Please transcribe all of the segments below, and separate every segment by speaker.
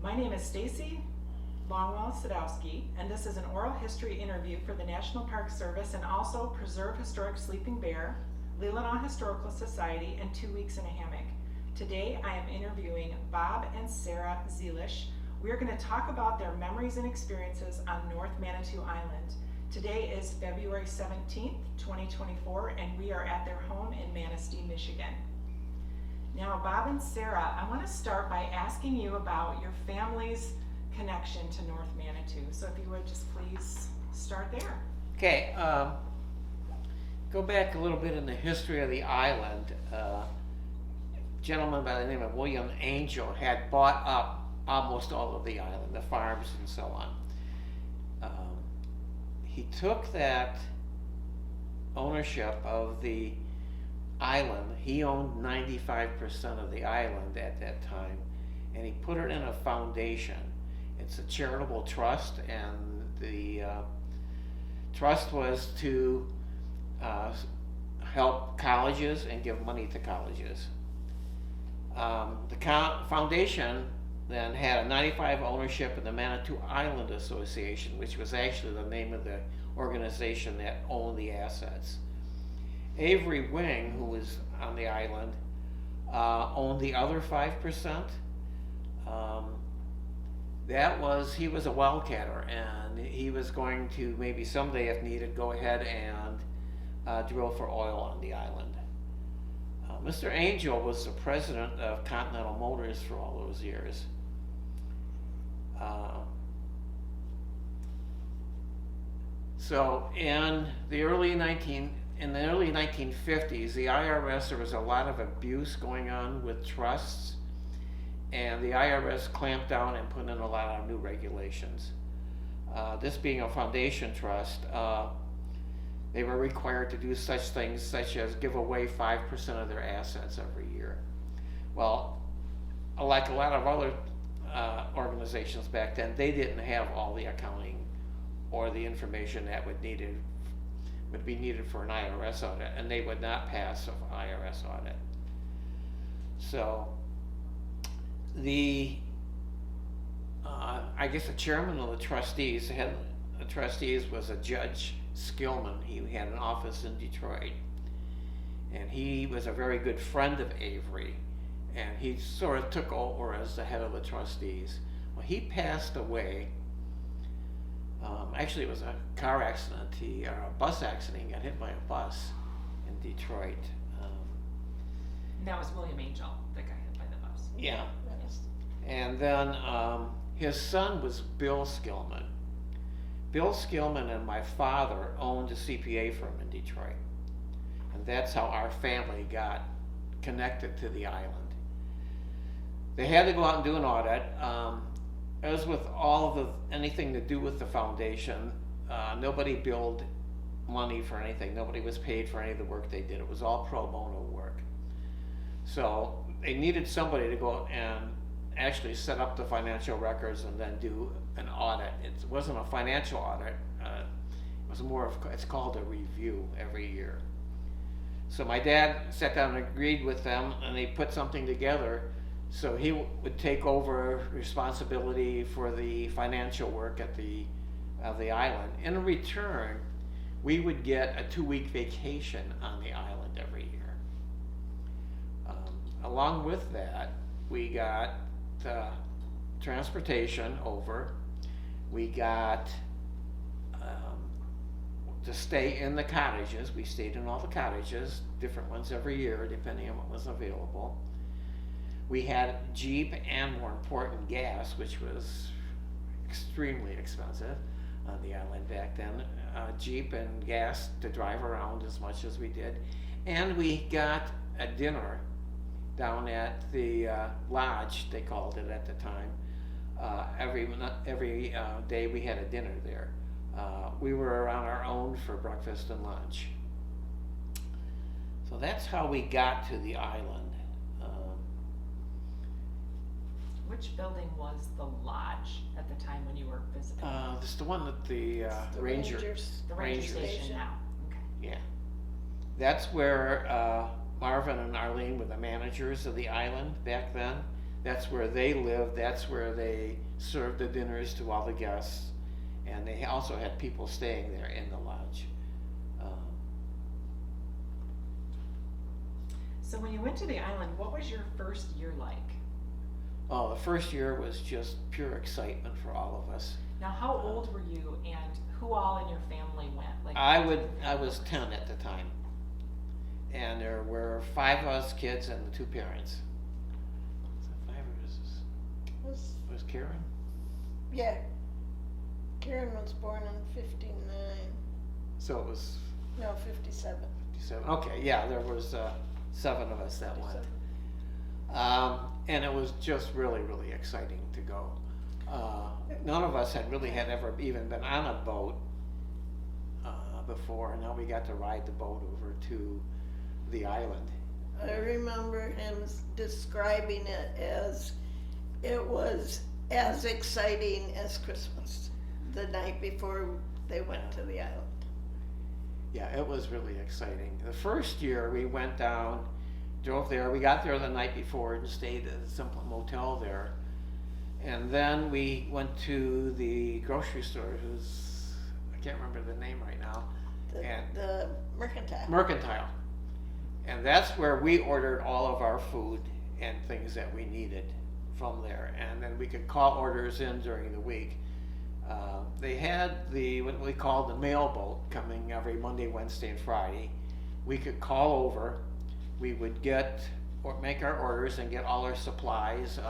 Speaker 1: My name is Stacy Longwell-Sadowski, and this is an oral history interview for the National Park Service and also Preserve Historic Sleeping Bear, Leelanau Historical Society, and 2 Weeks in a Hammock. Today I am interviewing Bob and Sara Zielesch. We are going to talk about their memories and experiences on North Manitou Island. Today is February 17th, 2024, and we are at their home in Manistee, Michigan. Now, Bob and Sara, I want to start by asking you about your family's connection to North Manitou. So if you would just please start there.
Speaker 2: Okay, go back a little bit in the history of the island. A gentleman by the name of William Angell had bought up almost all of the island, the farms and so on. He took that ownership of the island. He owned 95% of the island at that time, and he put it in a foundation. It's a charitable trust, and the trust was to help colleges and give money to colleges. The foundation then had a 95% ownership in the Manitou Island Association, which was actually the name of the organization that owned the assets. Avery Wing, who was on the island, owned the other 5%. He was a wildcatter, and he was going to maybe someday, if needed, go ahead and drill for oil on the island. Mr. Angell was the president of Continental Motors for all those years. So in the early 1950s, the IRS, there was a lot of abuse going on with trusts, and the IRS clamped down and put in a lot of new regulations. This being a foundation trust, they were required to do such things such as give away 5% of their assets every year. Well, like a lot of other organizations back then, they didn't have all the accounting or the information that would be needed for an IRS audit, and they would not pass an IRS audit. So the the chairman of the trustees, the head of the trustees, was a Judge Skillman. He had an office in Detroit, and he was a very good friend of Avery, and he sort of took over as the head of the trustees. Well, he passed away. Actually, it was a car accident, a bus accident. He got hit by a bus in Detroit.
Speaker 1: And that was William Angell that got hit by the bus.
Speaker 2: Yeah. And then his son was Bill Skillman. Bill Skillman and my father owned a CPA firm in Detroit. And that's how our family got connected to the island. They had to go out and do an audit. As with all of anything to do with the foundation, nobody billed money for anything. Nobody was paid for any of the work they did. It was all pro bono work. So they needed somebody to go and actually set up the financial records and then do an audit. It wasn't a financial audit. It was more of, it's called a review every year. So my dad sat down and agreed with them, and they put something together. So he would take over responsibility for the financial work of the island. In return, we would get a 2-week vacation on the island every year. Along with that, we got transportation over. We got to stay in the cottages. We stayed in all the cottages, different ones every year, depending on what was available. We had Jeep and, more important, gas, which was extremely expensive on the island back then. Jeep and gas to drive around as much as we did. And we got a dinner down at the lodge, they called it at the time. Every day we had a dinner there. We were on our own for breakfast and lunch. So that's how we got to the island.
Speaker 1: Which building was the lodge at the time when you were visiting?
Speaker 2: It's the one that the Rangers.
Speaker 1: The Ranger Station now. Okay.
Speaker 2: Yeah. That's where Marv and Arlene were the managers of the island back then. That's where they lived, that's where they served the dinners to all the guests, and they also had people staying there in the lodge.
Speaker 1: So when you went to the island, what was your first year like?
Speaker 2: Oh, the first year was just pure excitement for all of us.
Speaker 1: Now, how old were you, and who all in your family went? Like,
Speaker 2: I was 10 at the time, and there were 5 of us kids and the 2 parents. Was it 5 or was Karen?
Speaker 3: Yeah. Karen was born in 59.
Speaker 2: So it was
Speaker 3: No, 57.
Speaker 2: 57. Okay, yeah, there was 7 of us that went. And it was just really, really exciting to go. None of us had ever even been on a boat before, and now we got to ride the boat over to the island.
Speaker 3: I remember him describing it as it was as exciting as Christmas the night before they went to the island.
Speaker 2: Yeah, it was really exciting. The first year we went down, drove there. We got there the night before and stayed at a simple motel there. And then we went to the grocery store, I can't remember the name right now.
Speaker 3: The Mercantile.
Speaker 2: Mercantile. And that's where we ordered all of our food and things that we needed from there. And then we could call orders in during the week. They had what we called the mail boat coming every Monday, Wednesday, and Friday. We could call over. We would make our orders and get all our supplies.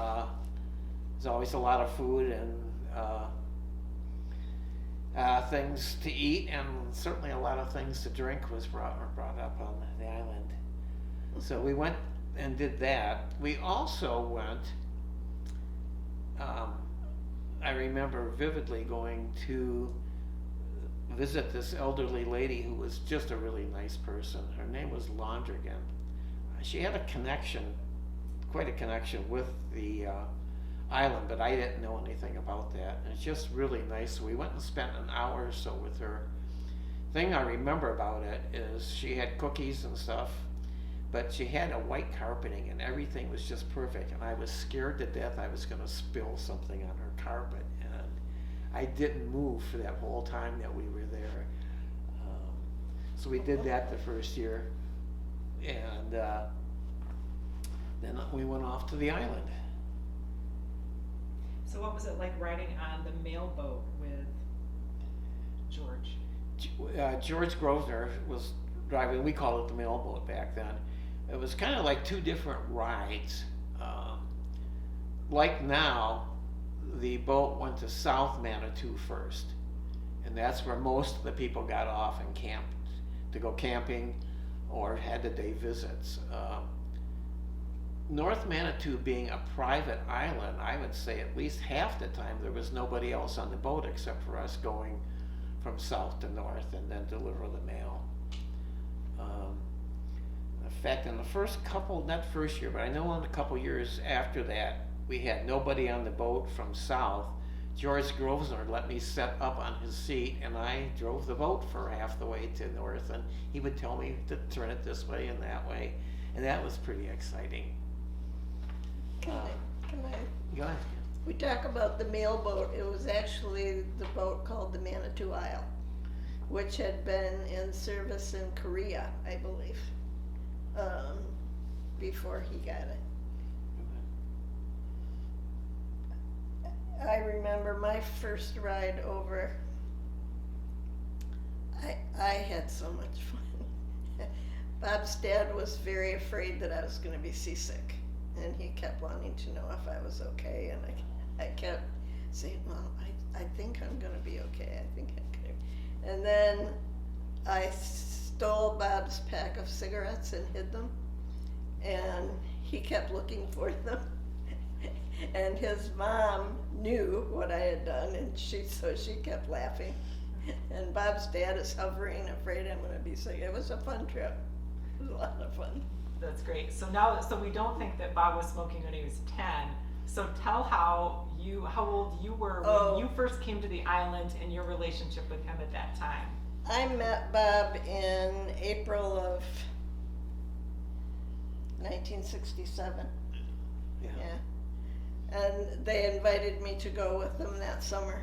Speaker 2: There's always a lot of food and things to eat, and certainly a lot of things to drink was brought up on the island. So we went and did that. We also went, I remember vividly going to visit this elderly lady who was just a really nice person. Her name was Londrigan. She had quite a connection with the island, but I didn't know anything about that. And it's just really nice. So we went and spent an hour or so with her. Thing I remember about it is she had cookies and stuff, but she had a white carpeting and everything was just perfect. And I was scared to death I was going to spill something on her carpet. And I didn't move for that whole time that we were there. So we did that the first year. And then we went off to the island.
Speaker 1: So what was it like riding on the mail boat with George?
Speaker 2: George Grosvenor was driving. We called it the mail boat back then. It was kind of like 2 different rides. Like now, the boat went to South Manitou first, and that's where most of the people got off and camped to go camping or had the day visits. North Manitou being a private island, I would say at least half the time there was nobody else on the boat except for us going from south to north and then deliver the mail. In fact, in the first couple, not first year, but I know in a couple years after that, we had nobody on the boat from south. George Grosvenor let me set up on his seat, and I drove the boat for half the way to north, and he would tell me to turn it this way and that way, and that was pretty exciting.
Speaker 3: Can I?
Speaker 2: Go ahead.
Speaker 3: We talk about the mail boat. It was actually the boat called the Manitou Island, which had been in service in Korea, I believe, before he got it. I remember my first ride over. I had so much fun. Bob's dad was very afraid that I was going to be seasick, and he kept wanting to know if I was okay, and I kept saying, well, I think I'm going to be okay. I think I'm going to. And then I stole Bob's pack of cigarettes and hid them, and he kept looking for them. And his mom knew what I had done, and so she kept laughing. And Bob's dad is hovering, afraid I'm going to be sick. It was a fun trip. It was a lot of fun.
Speaker 1: That's great. So we don't think that Bob was smoking when he was 10. So tell how old you were when you first came to the island and your relationship with him at that time.
Speaker 3: I met Bob in April of 1967.
Speaker 2: Yeah.
Speaker 3: and they invited me to go with them that summer.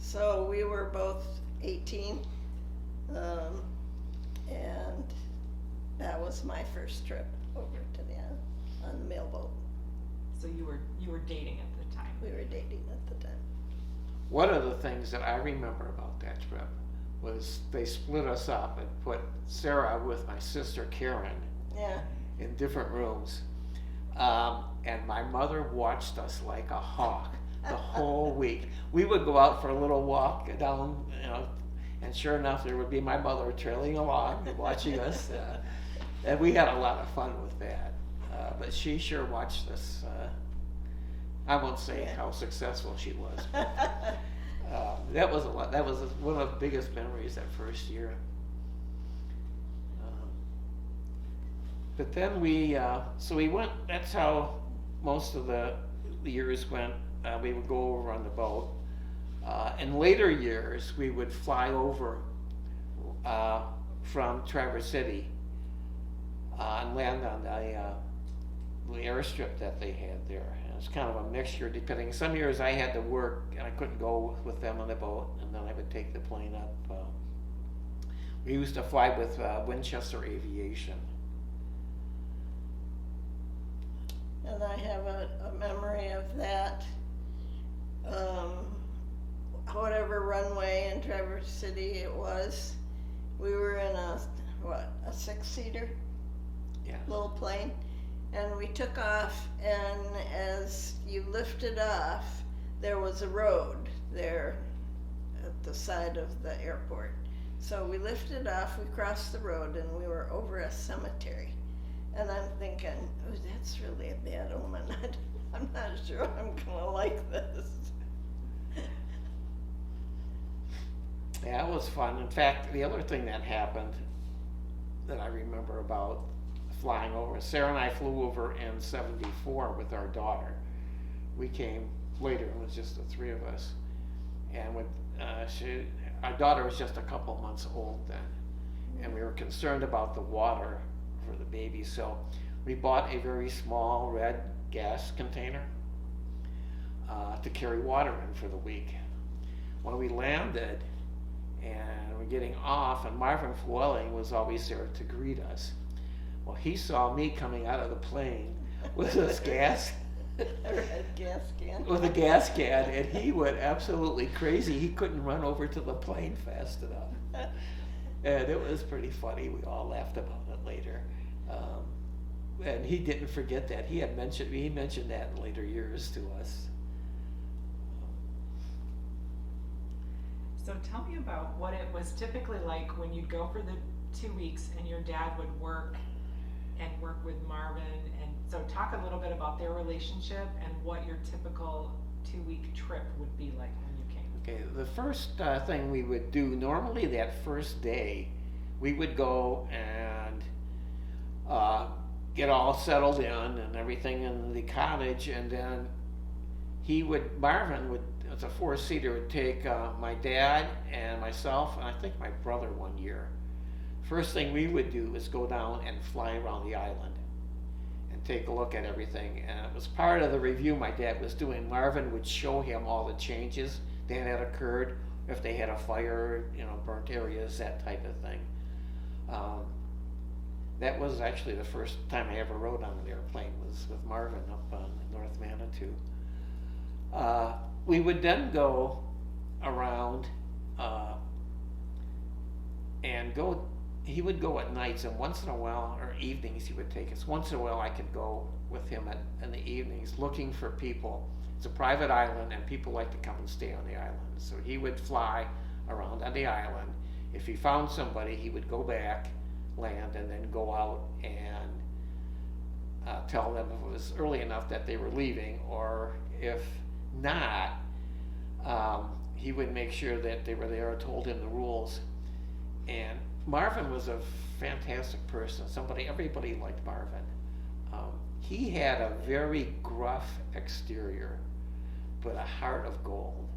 Speaker 3: So we were both 18, and that was my first trip over to the island on the mailboat.
Speaker 1: So you were dating at the time.
Speaker 3: We were dating at the time.
Speaker 2: One of the things that I remember about that trip was they split us up and put Sarah with my sister Karen
Speaker 3: Yeah.
Speaker 2: in different rooms. And my mother watched us like a hawk the whole week. We would go out for a little walk down, and sure enough, there would be my mother trailing along, watching us. And we had a lot of fun with that. But she sure watched us. I won't say how successful she was. But, that was a lot. That was one of the biggest memories that first year. But then we went. That's how most of the years went. We would go over on the boat. In later years, we would fly over from Traverse City and land on the airstrip that they had there. And it's kind of a mixture, depending. Some years I had to work and I couldn't go with them on the boat, and then I would take the plane up. We used to fly with Winchester Aviation.
Speaker 3: And I have a memory of that. Whatever runway in Traverse City it was, we were in a 6-seater
Speaker 2: Yeah.
Speaker 3: little plane, and we took off, and as you lifted off, there was a road there at the side of the airport. So we lifted off, we crossed the road, and we were over a cemetery. And I'm thinking, oh, that's really a bad omen. I'm not sure I'm gonna like this.
Speaker 2: Yeah, it was fun. In fact, the other thing that happened that I remember about flying over, Sarah and I flew over in '74 with our daughter. We came later, it was just the three of us. And with our daughter was just a couple months old then. And we were concerned about the water for the baby, so we bought a very small red gas container to carry water in for the week. When we landed and we're getting off, and Marv and Fluelling was always there to greet us. Well, he saw me coming out of the plane with this gas,
Speaker 3: A red gas can.
Speaker 2: with a gas can, and he went absolutely crazy. He couldn't run over to the plane fast enough. And it was pretty funny. We all laughed about it later. And he didn't forget that. He mentioned that in later years to us.
Speaker 1: So tell me about what it was typically like when you'd go for the 2 weeks and your dad would work with Marvin. And so talk a little bit about their relationship and what your typical 2-week trip would be like when you came.
Speaker 2: Okay, the first thing we would do, normally that first day, we would go and get all settled in and everything in the cottage, and then Marvin would, it's a 4-seater, would take my dad and myself, and I think my brother one year. First thing we would do is go down and fly around the island and take a look at everything. And it was part of the review my dad was doing. Marvin would show him all the changes that had occurred, if they had a fire, burnt areas, that type of thing. That was actually the first time I ever rode on an airplane, was with Marvin up on North Manitou. We would then go around and go. He would go at nights, and once in a while, or evenings, he would take us. Once in a while, I could go with him in the evenings, looking for people. It's a private island, and people like to come and stay on the island. So he would fly around on the island. If he found somebody, he would go back, land, and then go out and tell them if it was early enough that they were leaving, or if not, he would make sure that they were there, told him the rules. And Marvin was a fantastic person. Everybody liked Marvin. He had a very gruff exterior, but a heart of gold.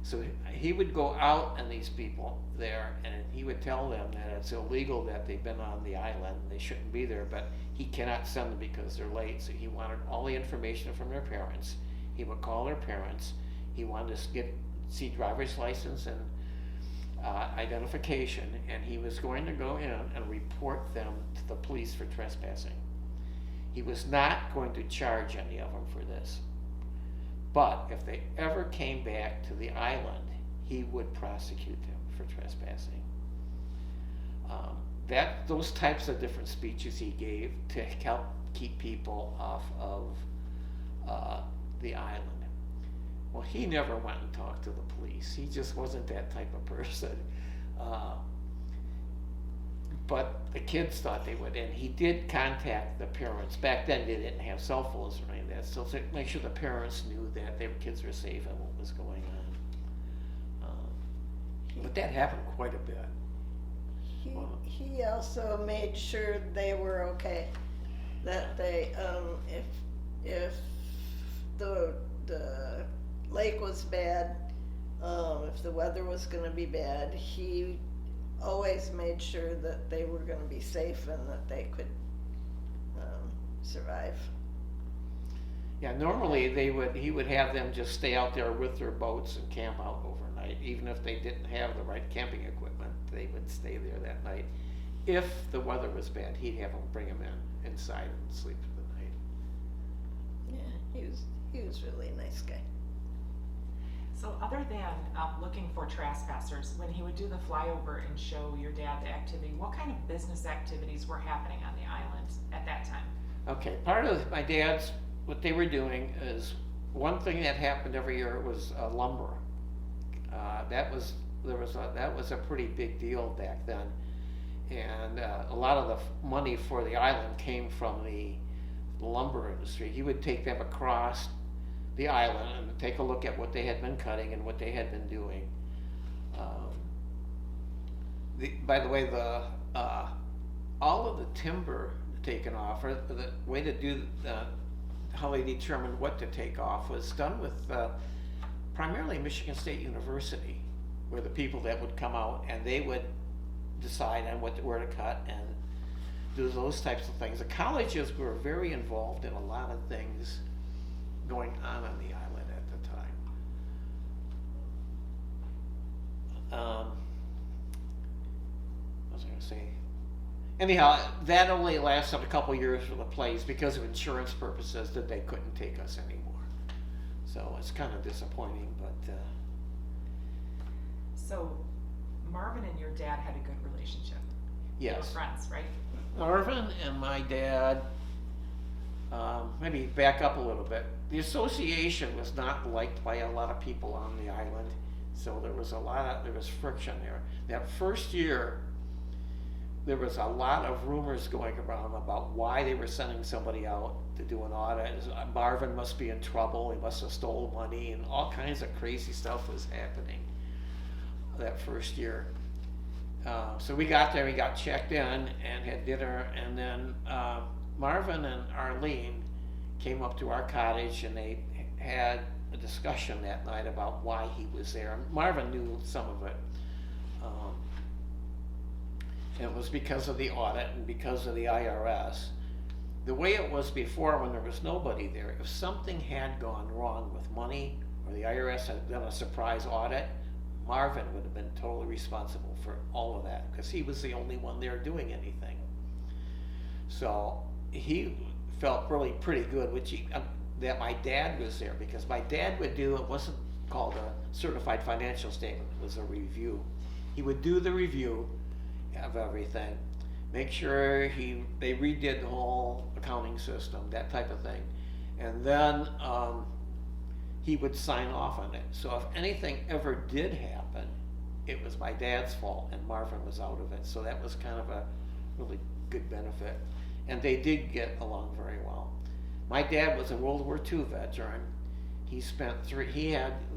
Speaker 2: So he would go out on these people there, and he would tell them that it's illegal that they've been on the island, they shouldn't be there, but he cannot send them because they're late. So he wanted all the information from their parents. He would call their parents. He wanted to see driver's license and identification, and he was going to go in and report them to the police for trespassing. He was not going to charge any of them for this. But if they ever came back to the island, he would prosecute them for trespassing. Those types of different speeches he gave to help keep people off of the island. Well, he never went and talked to the police. He just wasn't that type of person. But the kids thought they would, and he did contact the parents. Back then they didn't have cell phones or any of that, so to make sure the parents knew that their kids were safe and what was going on. But that happened quite a bit.
Speaker 3: He also made sure they were okay. That they, if the lake was bad, if the weather was going to be bad, he always made sure that they were going to be safe and that they could survive.
Speaker 2: Yeah, normally he would have them just stay out there with their boats and camp out overnight. Even if they didn't have the right camping equipment, they would stay there that night. If the weather was bad, he'd have them bring them inside and sleep for the night.
Speaker 3: Yeah, he was really a nice guy.
Speaker 1: So other than looking for trespassers, when he would do the flyover and show your dad the activity, what kind of business activities were happening on the island at that time?
Speaker 2: Okay, part of my dad's, what they were doing is, one thing that happened every year was lumber. That was a pretty big deal back then, and a lot of the money for the island came from the lumber industry. He would take them across the island and take a look at what they had been cutting and what they had been doing. By the way, all of the timber taken off, or the way to do how they determined what to take off, was done with primarily Michigan State University, where the people that would come out and they would decide on where to cut and do those types of things. The colleges were very involved in a lot of things going on the island at the time. What was I going to say? Anyhow, that only lasted a couple years for the place because of insurance purposes that they couldn't take us anymore. So it's kind of disappointing, but.
Speaker 1: So Marvin and your dad had a good relationship.
Speaker 2: Yes.
Speaker 1: They were friends, right?
Speaker 2: Marvin and my dad, maybe back up a little bit. The association was not liked by a lot of people on the island, so there was friction there. That first year, there was a lot of rumors going around about why they were sending somebody out to do an audit. Marvin must be in trouble, he must have stolen money, and all kinds of crazy stuff was happening that first year. So we got there, we got checked in and had dinner, and then Marvin and Arlene came up to our cottage and they had a discussion that night about why he was there. Marvin knew some of it. It was because of the audit and because of the IRS. The way it was before, when there was nobody there, if something had gone wrong with money or the IRS had done a surprise audit, Marvin would have been totally responsible for all of that because he was the only one there doing anything. So he felt really pretty good that my dad was there, because my dad would do, it wasn't called a certified financial statement, it was a review. He would do the review of everything, make sure they redid the whole accounting system, that type of thing, and then he would sign off on it. So if anything ever did happen, it was my dad's fault and Marvin was out of it. So that was kind of a really good benefit, and they did get along very well. My dad was a World War II veteran. He spent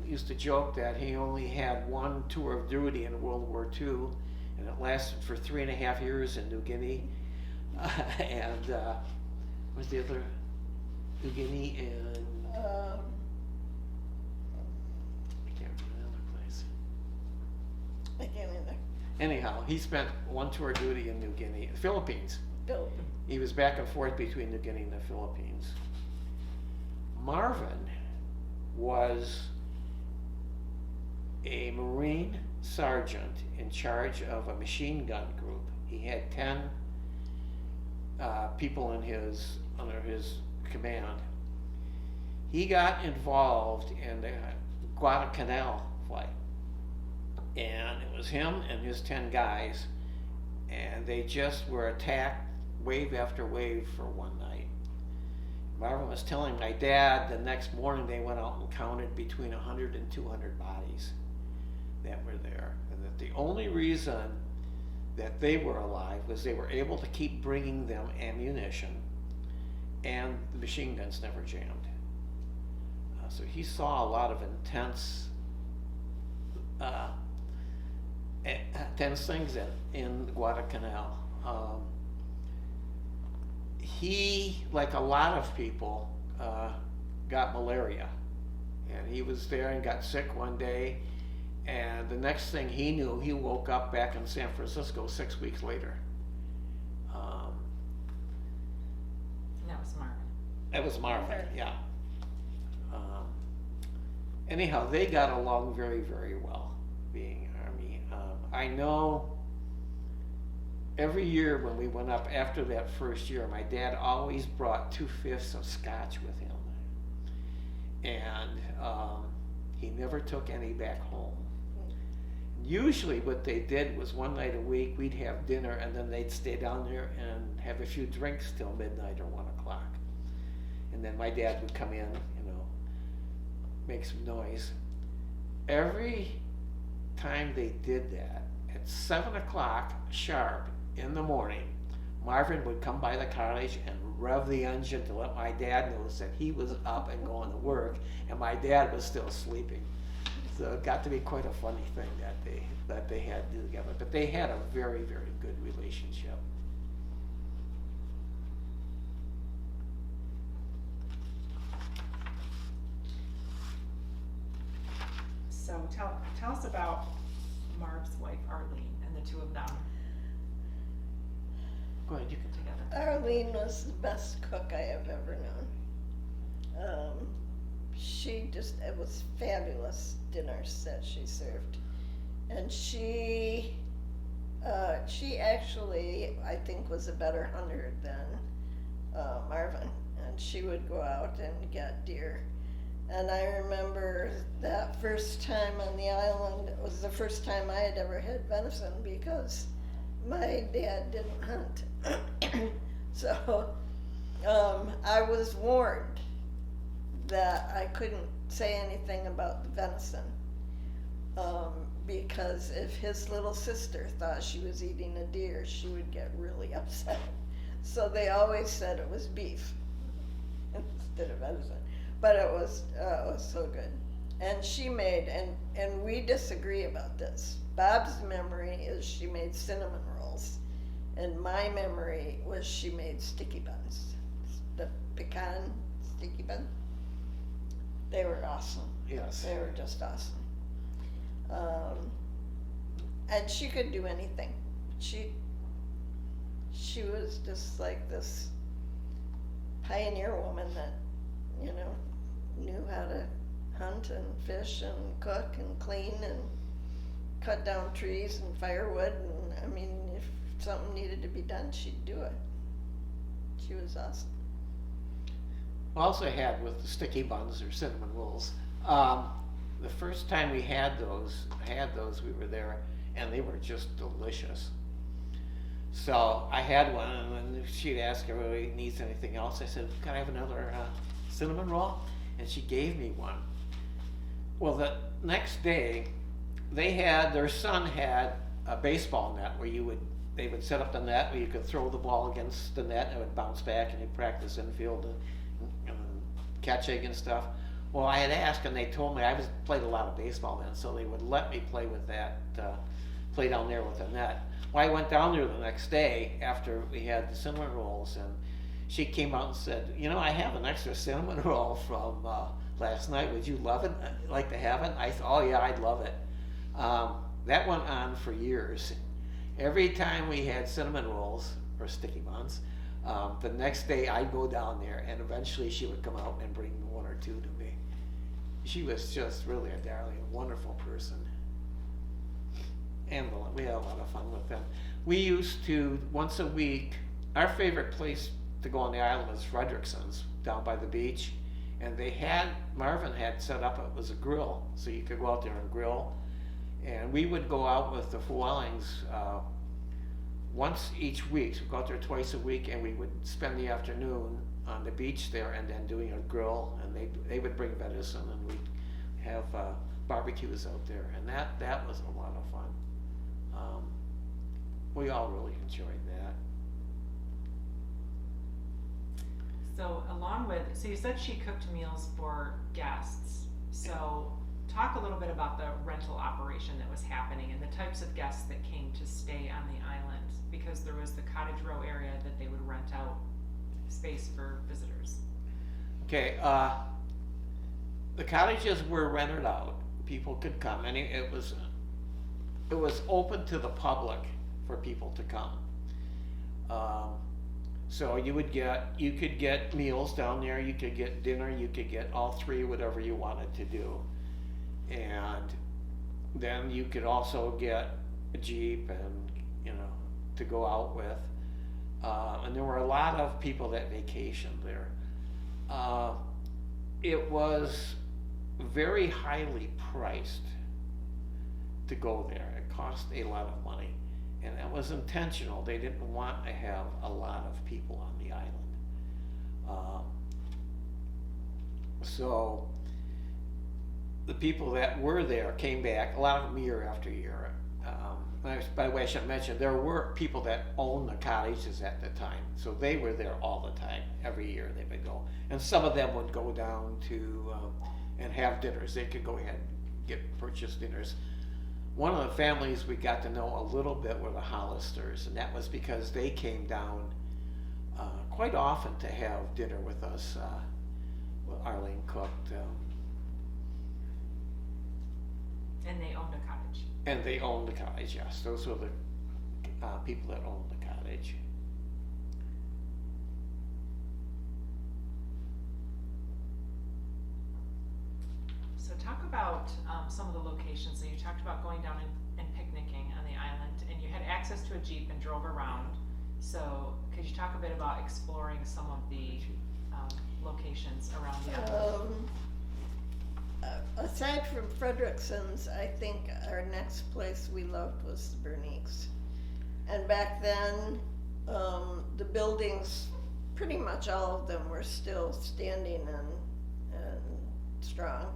Speaker 2: used to joke that he only had one tour of duty in World War II, and it lasted for 3.5 years in New Guinea. And what's the other? New Guinea and I can't remember the other place.
Speaker 3: I can't either.
Speaker 2: Anyhow, he spent one tour of duty in New Guinea, Philippines. He was back and forth between New Guinea and the Philippines. Marvin was a Marine sergeant in charge of a machine gun group. He had 10 people under his command. He got involved in the Guadalcanal fight, and it was him and his 10 guys, and they just were attacked wave after wave for one night. Marvin was telling my dad the next morning they went out and counted between 100 and 200 bodies that were there, and that the only reason that they were alive was they were able to keep bringing them ammunition, and the machine guns never jammed. So he saw a lot of intense things in Guadalcanal. He, like a lot of people, got malaria, and he was there and got sick one day, and the next thing he knew, he woke up back in San Francisco 6 weeks later.
Speaker 1: And that was Marvin.
Speaker 2: That was Marvin, yeah. Anyhow, they got along very, very well, being Army. I know every year when we went up after that first year, my dad always brought 2/5 of scotch with him. And he never took any back home. Usually what they did was one night a week we'd have dinner, and then they'd stay down there and have a few drinks till midnight or 1 o'clock. And then my dad would come in, make some noise. Every time they did that, at 7 o'clock sharp in the morning, Marvin would come by the cottage and rev the engine to let my dad know that he was up and going to work, and my dad was still sleeping. So it got to be quite a funny thing that they had to do together. But they had a very, very good relationship.
Speaker 1: So tell us about Marv's wife, Arlene, and the two of them
Speaker 2: Go ahead, you can.
Speaker 1: together.
Speaker 3: Arlene was the best cook I have ever known. It was fabulous dinners that she served. And she actually, I think, was a better hunter than Marvin. And she would go out and get deer. And I remember that first time on the island, it was the first time I had ever had venison because my dad didn't hunt. So I was warned that I couldn't say anything about the venison because if his little sister thought she was eating a deer, she would get really upset. So they always said it was beef instead of venison. But it was so good. And she made, and we disagree about this. Bob's memory is she made cinnamon rolls. And my memory was she made sticky buns. The pecan sticky bun. They were awesome.
Speaker 2: Yes.
Speaker 3: They were just awesome. And she could do anything. She was just like this pioneer woman that, knew how to hunt and fish and cook and clean and cut down trees and firewood. And if something needed to be done, she'd do it. She was awesome.
Speaker 2: Also had with the sticky buns or cinnamon rolls. The first time we had those, we were there, and they were just delicious. So I had one, and then she'd ask if everybody needs anything else. I said, "Can I have another cinnamon roll?" And she gave me one. Well, the next day, their son had a baseball net where they would set up the net where you could throw the ball against the net and it would bounce back, and you'd practice infield and catching and stuff. Well, I had asked, and they told me I played a lot of baseball then, so they would let me play with that, play down there with the net. Well, I went down there the next day after we had the cinnamon rolls, and she came out and said, "I have an extra cinnamon roll from last night. Would you love it? Like to have it?" I said, "Oh yeah, I'd love it." That went on for years. Every time we had cinnamon rolls or sticky buns, the next day I'd go down there, and eventually she would come out and bring one or two to me. she was just really a darling, wonderful person. And we had a lot of fun with them. We used to, once a week, our favorite place to go on the island was Frederickson's, down by the beach. And Marvin had set up, it was a grill, so you could go out there and grill. And we would go out with the Fluellings once each week. So we'd go out there twice a week, and we would spend the afternoon on the beach there and then doing a grill. And they would bring venison, and we'd have barbecues out there. And that was a lot of fun. We all really enjoyed that.
Speaker 1: So so you said she cooked meals for guests. So talk a little bit about the rental operation that was happening and the types of guests that came to stay on the island, because there was the Cottage Row area that they would rent out space for visitors.
Speaker 2: Okay, the cottages were rented out. People could come, and it was open to the public for people to come. So you could get meals down there, you could get dinner, you could get all three, whatever you wanted to do. And then you could also get a Jeep and, to go out with. And there were a lot of people that vacationed there. It was very highly priced to go there. It cost a lot of money. And that was intentional. They didn't want to have a lot of people on the island. So the people that were there came back, a lot of them year after year. By the way, I should mention, there were people that owned the cottages at the time. So they were there all the time. Every year they would go. And some of them would go down to and have dinners. They could go ahead and purchase dinners. One of the families we got to know a little bit were the Hollisters, and that was because they came down quite often to have dinner with us. Arlene cooked.
Speaker 1: And they owned a cottage.
Speaker 2: And they owned the cottage, yes. Those were the people that owned the cottage.
Speaker 1: So talk about some of the locations. So you talked about going down and picnicking on the island, and you had access to a Jeep and drove around. So could you talk a bit about exploring some of the locations around the island?
Speaker 3: Aside from Frederickson's, I think our next place we loved was the Berniques. And back then, the buildings, pretty much all of them were still standing and strong.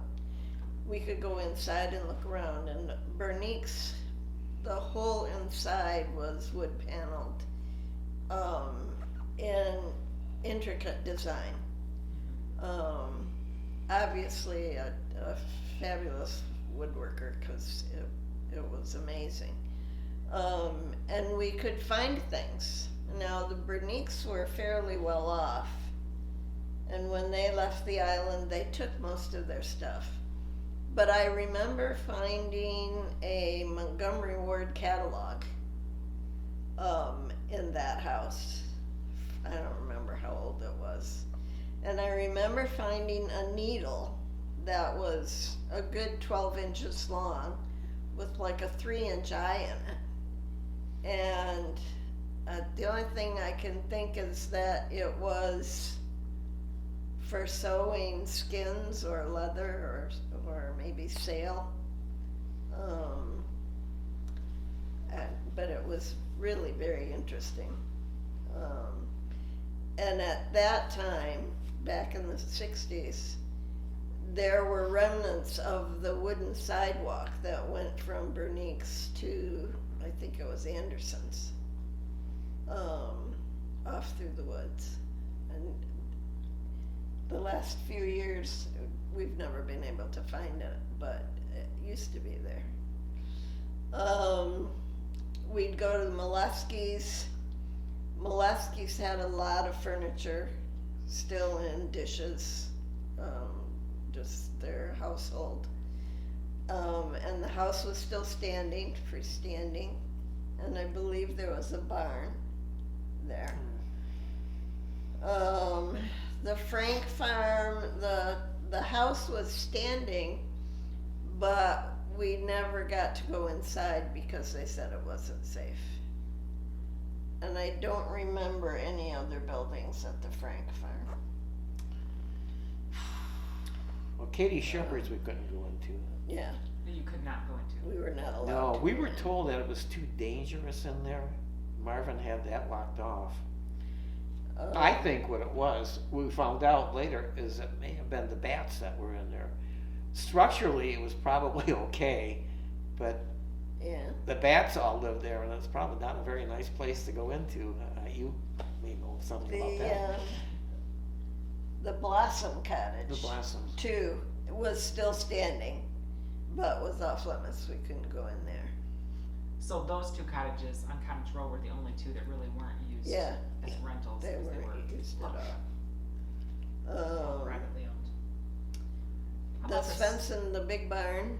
Speaker 3: We could go inside and look around, and Berniques, the whole inside was wood paneled, in intricate design. Obviously a fabulous woodworker, because it was amazing. And we could find things. Now the Berniques were fairly well off, and when they left the island they took most of their stuff. But I remember finding a Montgomery Ward catalog in that house. I don't remember how old it was. And I remember finding a needle that was a good 12 inches long with like a 3-inch eye in it. And the only thing I can think is that it was for sewing skins or leather or maybe sail. But it was really very interesting. And at that time, back in the 60s, there were remnants of the wooden sidewalk that went from Berniques to, I think it was Anderson's, off through the woods. And the last few years, we've never been able to find it, but it used to be there. We'd go to the Moleskis. Moleskis had a lot of furniture still in dishes, just their household. And the house was still standing, freestanding, and I believe there was a barn there. the Frank farm, the house was standing, but we never got to go inside because they said it wasn't safe. And I don't remember any other buildings at the Frank farm.
Speaker 2: Well, Katie Shepherd's we couldn't go into.
Speaker 3: Yeah,
Speaker 1: That you could not go into.
Speaker 3: we were not allowed
Speaker 2: No,
Speaker 3: to
Speaker 2: we
Speaker 3: go
Speaker 2: were
Speaker 3: in.
Speaker 2: told that it was too dangerous in there. Marvin had that locked off. I think what it was, we found out later, is it may have been the bats that were in there. Structurally, it was probably okay, but
Speaker 3: Yeah,
Speaker 2: the bats all live there, and it's probably not a very nice place to go into. You may know something about that.
Speaker 3: the Blossom Cottage.
Speaker 2: The blossoms.
Speaker 3: Too, was still standing, but was off limits, we couldn't go in there.
Speaker 1: So those two cottages on Cottage Row were the only two that really weren't used
Speaker 3: Yeah,
Speaker 1: as rentals.
Speaker 3: they
Speaker 1: because
Speaker 3: weren't used at
Speaker 1: all
Speaker 3: all.
Speaker 1: privately owned. How
Speaker 3: The
Speaker 1: about this?
Speaker 3: fence in the big barn,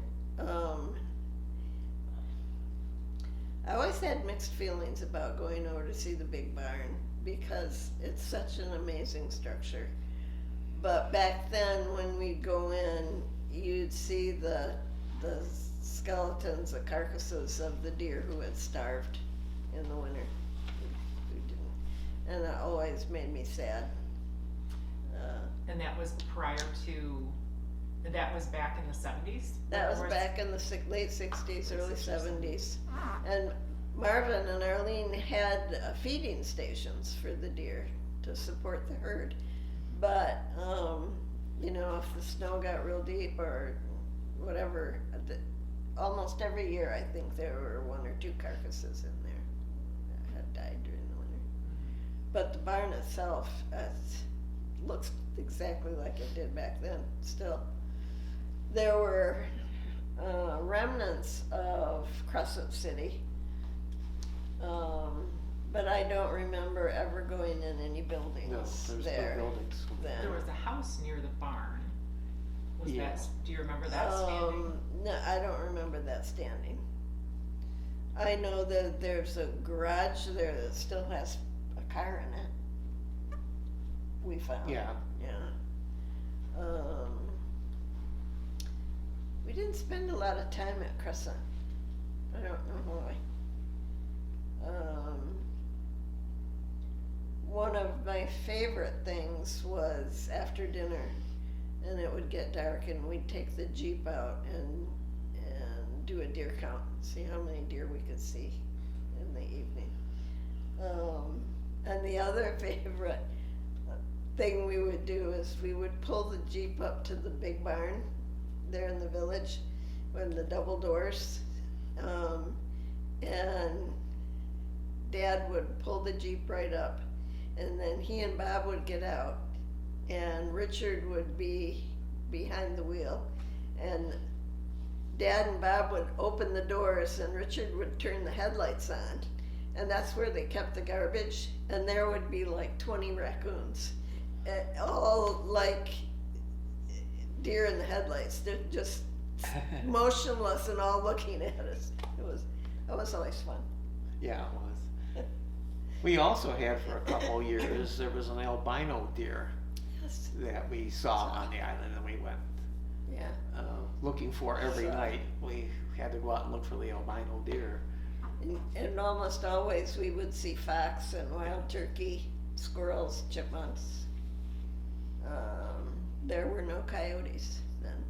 Speaker 3: I always had mixed feelings about going over to see the big barn because it's such an amazing structure. But back then, when we'd go in, you'd see the skeletons, the carcasses of the deer who had starved in the winter. Who didn't, and that always made me sad.
Speaker 1: And that was prior to, that was back in the 70s?
Speaker 3: That was
Speaker 1: Or
Speaker 3: back in the late 60s, early
Speaker 1: 60s.
Speaker 3: 70s. And Marvin and Arlene had feeding stations for the deer to support the herd. But, you know, if the snow got real deep or whatever, almost every year I think there were 1 or 2 carcasses in there that had died during the winter. But the barn itself looks exactly like it did back then, still. There were remnants of Crescent City, but I don't remember ever going in any
Speaker 2: No,
Speaker 3: buildings
Speaker 2: there's
Speaker 3: there.
Speaker 2: no buildings.
Speaker 3: Then.
Speaker 1: There was a house near the barn. Was
Speaker 2: Yeah.
Speaker 1: that, do you remember that standing?
Speaker 3: No, I don't remember that standing. I know that there's a garage there that still has a car in it. We found.
Speaker 2: Yeah.
Speaker 3: Yeah. We didn't spend a lot of time at Crescent. I don't know why. One of my favorite things was after dinner, and it would get dark, and we'd take the Jeep out and do a deer count, see how many deer we could see in the evening. And the other favorite thing we would do is we would pull the Jeep up to the big barn there in the village when the double doors, and Dad would pull the Jeep right up, and then he and Bob would get out, and Richard would be behind the wheel, and Dad and Bob would open the doors, and Richard would turn the headlights on, and that's where they kept the garbage, and there would be like 20 raccoons, all like deer in the headlights. They're just motionless and all looking at us. It was always fun.
Speaker 2: Yeah, it was. We also had for a couple years, there was an albino deer
Speaker 3: Yes.
Speaker 2: that we saw on the island, and we went
Speaker 3: Yeah.
Speaker 2: looking for every
Speaker 3: So-
Speaker 2: night. We had to go out and look for the albino deer.
Speaker 3: And almost always we would see fox and wild turkey, squirrels, chipmunks. There were no coyotes then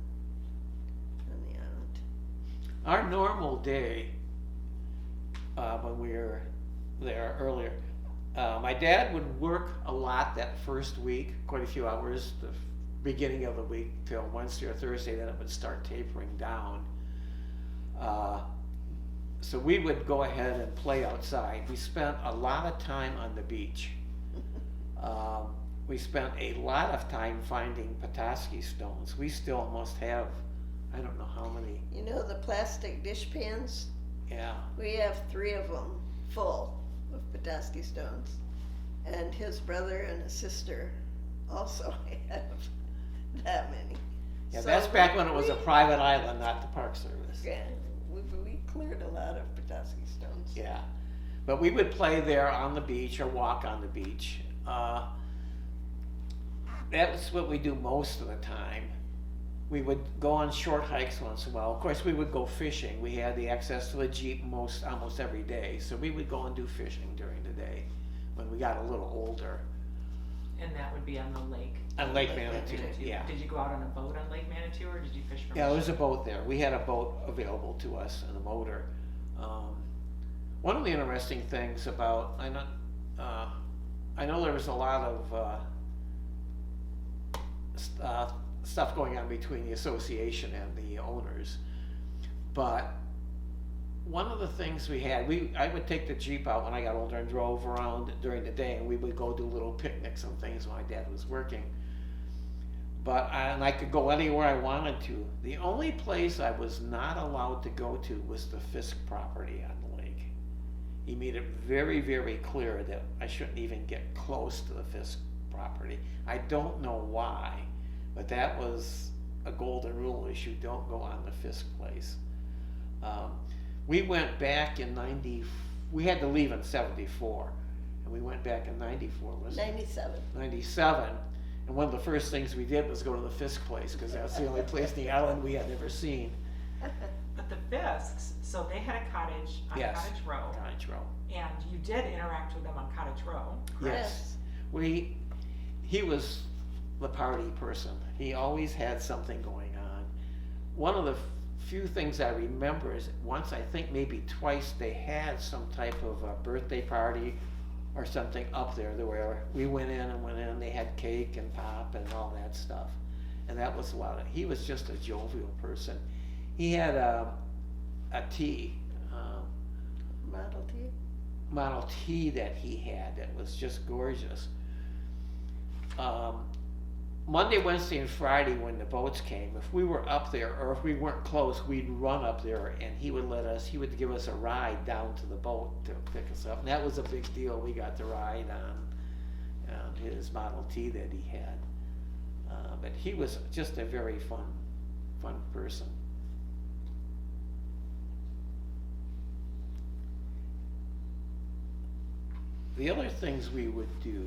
Speaker 3: on the island.
Speaker 2: Our normal day, when we were there earlier, my dad would work a lot that first week, quite a few hours, the beginning of the week till Wednesday or Thursday, then it would start tapering down. So we would go ahead and play outside. We spent a lot of time on the beach. We spent a lot of time finding Petoskey stones. We still almost have, I don't know how many.
Speaker 3: You know the plastic dish pans?
Speaker 2: Yeah.
Speaker 3: We have 3 of them full of Petoskey stones. And his brother and his sister also have that many.
Speaker 2: Yeah,
Speaker 3: So
Speaker 2: that's back when it was a
Speaker 3: we-
Speaker 2: private island, not the Park Service.
Speaker 3: Yeah, we cleared a lot of Petoskey stones.
Speaker 2: Yeah, but we would play there on the beach or walk on the beach. that was what we do most of the time. We would go on short hikes once in a while. Of course, we would go fishing. We had the access to a Jeep almost every day, so we would go and do fishing during the day when we got a little older.
Speaker 1: And that would be on the lake.
Speaker 2: On Lake
Speaker 3: Lake
Speaker 2: Manitou,
Speaker 3: Manitou.
Speaker 2: yeah.
Speaker 1: Did you go out on a boat on Lake Manitou, or did you fish from?
Speaker 2: Yeah, there was a boat there. We had a boat available to us and a motor. One of the interesting things about, I know there was a lot of stuff going on between the association and the owners, but one of the things we had, I would take the Jeep out when I got older and drove around during the day, and we would go do little picnics and things when my dad was working. And I could go anywhere I wanted to. The only place I was not allowed to go to was the Fisk property on the lake. He made it very, very clear that I shouldn't even get close to the Fisk property. I don't know why, but that was a golden rule issue. Don't go on the Fisk place. We went back in we had to leave in 74, and we went back in 94, wasn't it?
Speaker 3: 97.
Speaker 2: 97. And one of the first things we did was go to the Fisk place, because that's the only place in the island we had ever seen.
Speaker 1: But the Fisks, so they had a cottage on
Speaker 2: Yes.
Speaker 1: Cottage Row,
Speaker 2: Cottage Row.
Speaker 1: and you did interact with them on Cottage Row.
Speaker 2: Yes. He was the party person. He always had something going on. One of the few things I remember is once, I think maybe twice, they had some type of a birthday party or something up there where we went in, they had cake and pop and all that stuff. And that was a lot of, he was just a jovial person. He had a T, Model T that he had that was just gorgeous. Monday, Wednesday, and Friday when the boats came, if we were up there or if we weren't close, we'd run up there and he would give us a ride down to the boat to pick us up. And that was a big deal. We got to ride on his Model T that he had. But he was just a very fun person. The other things we would do,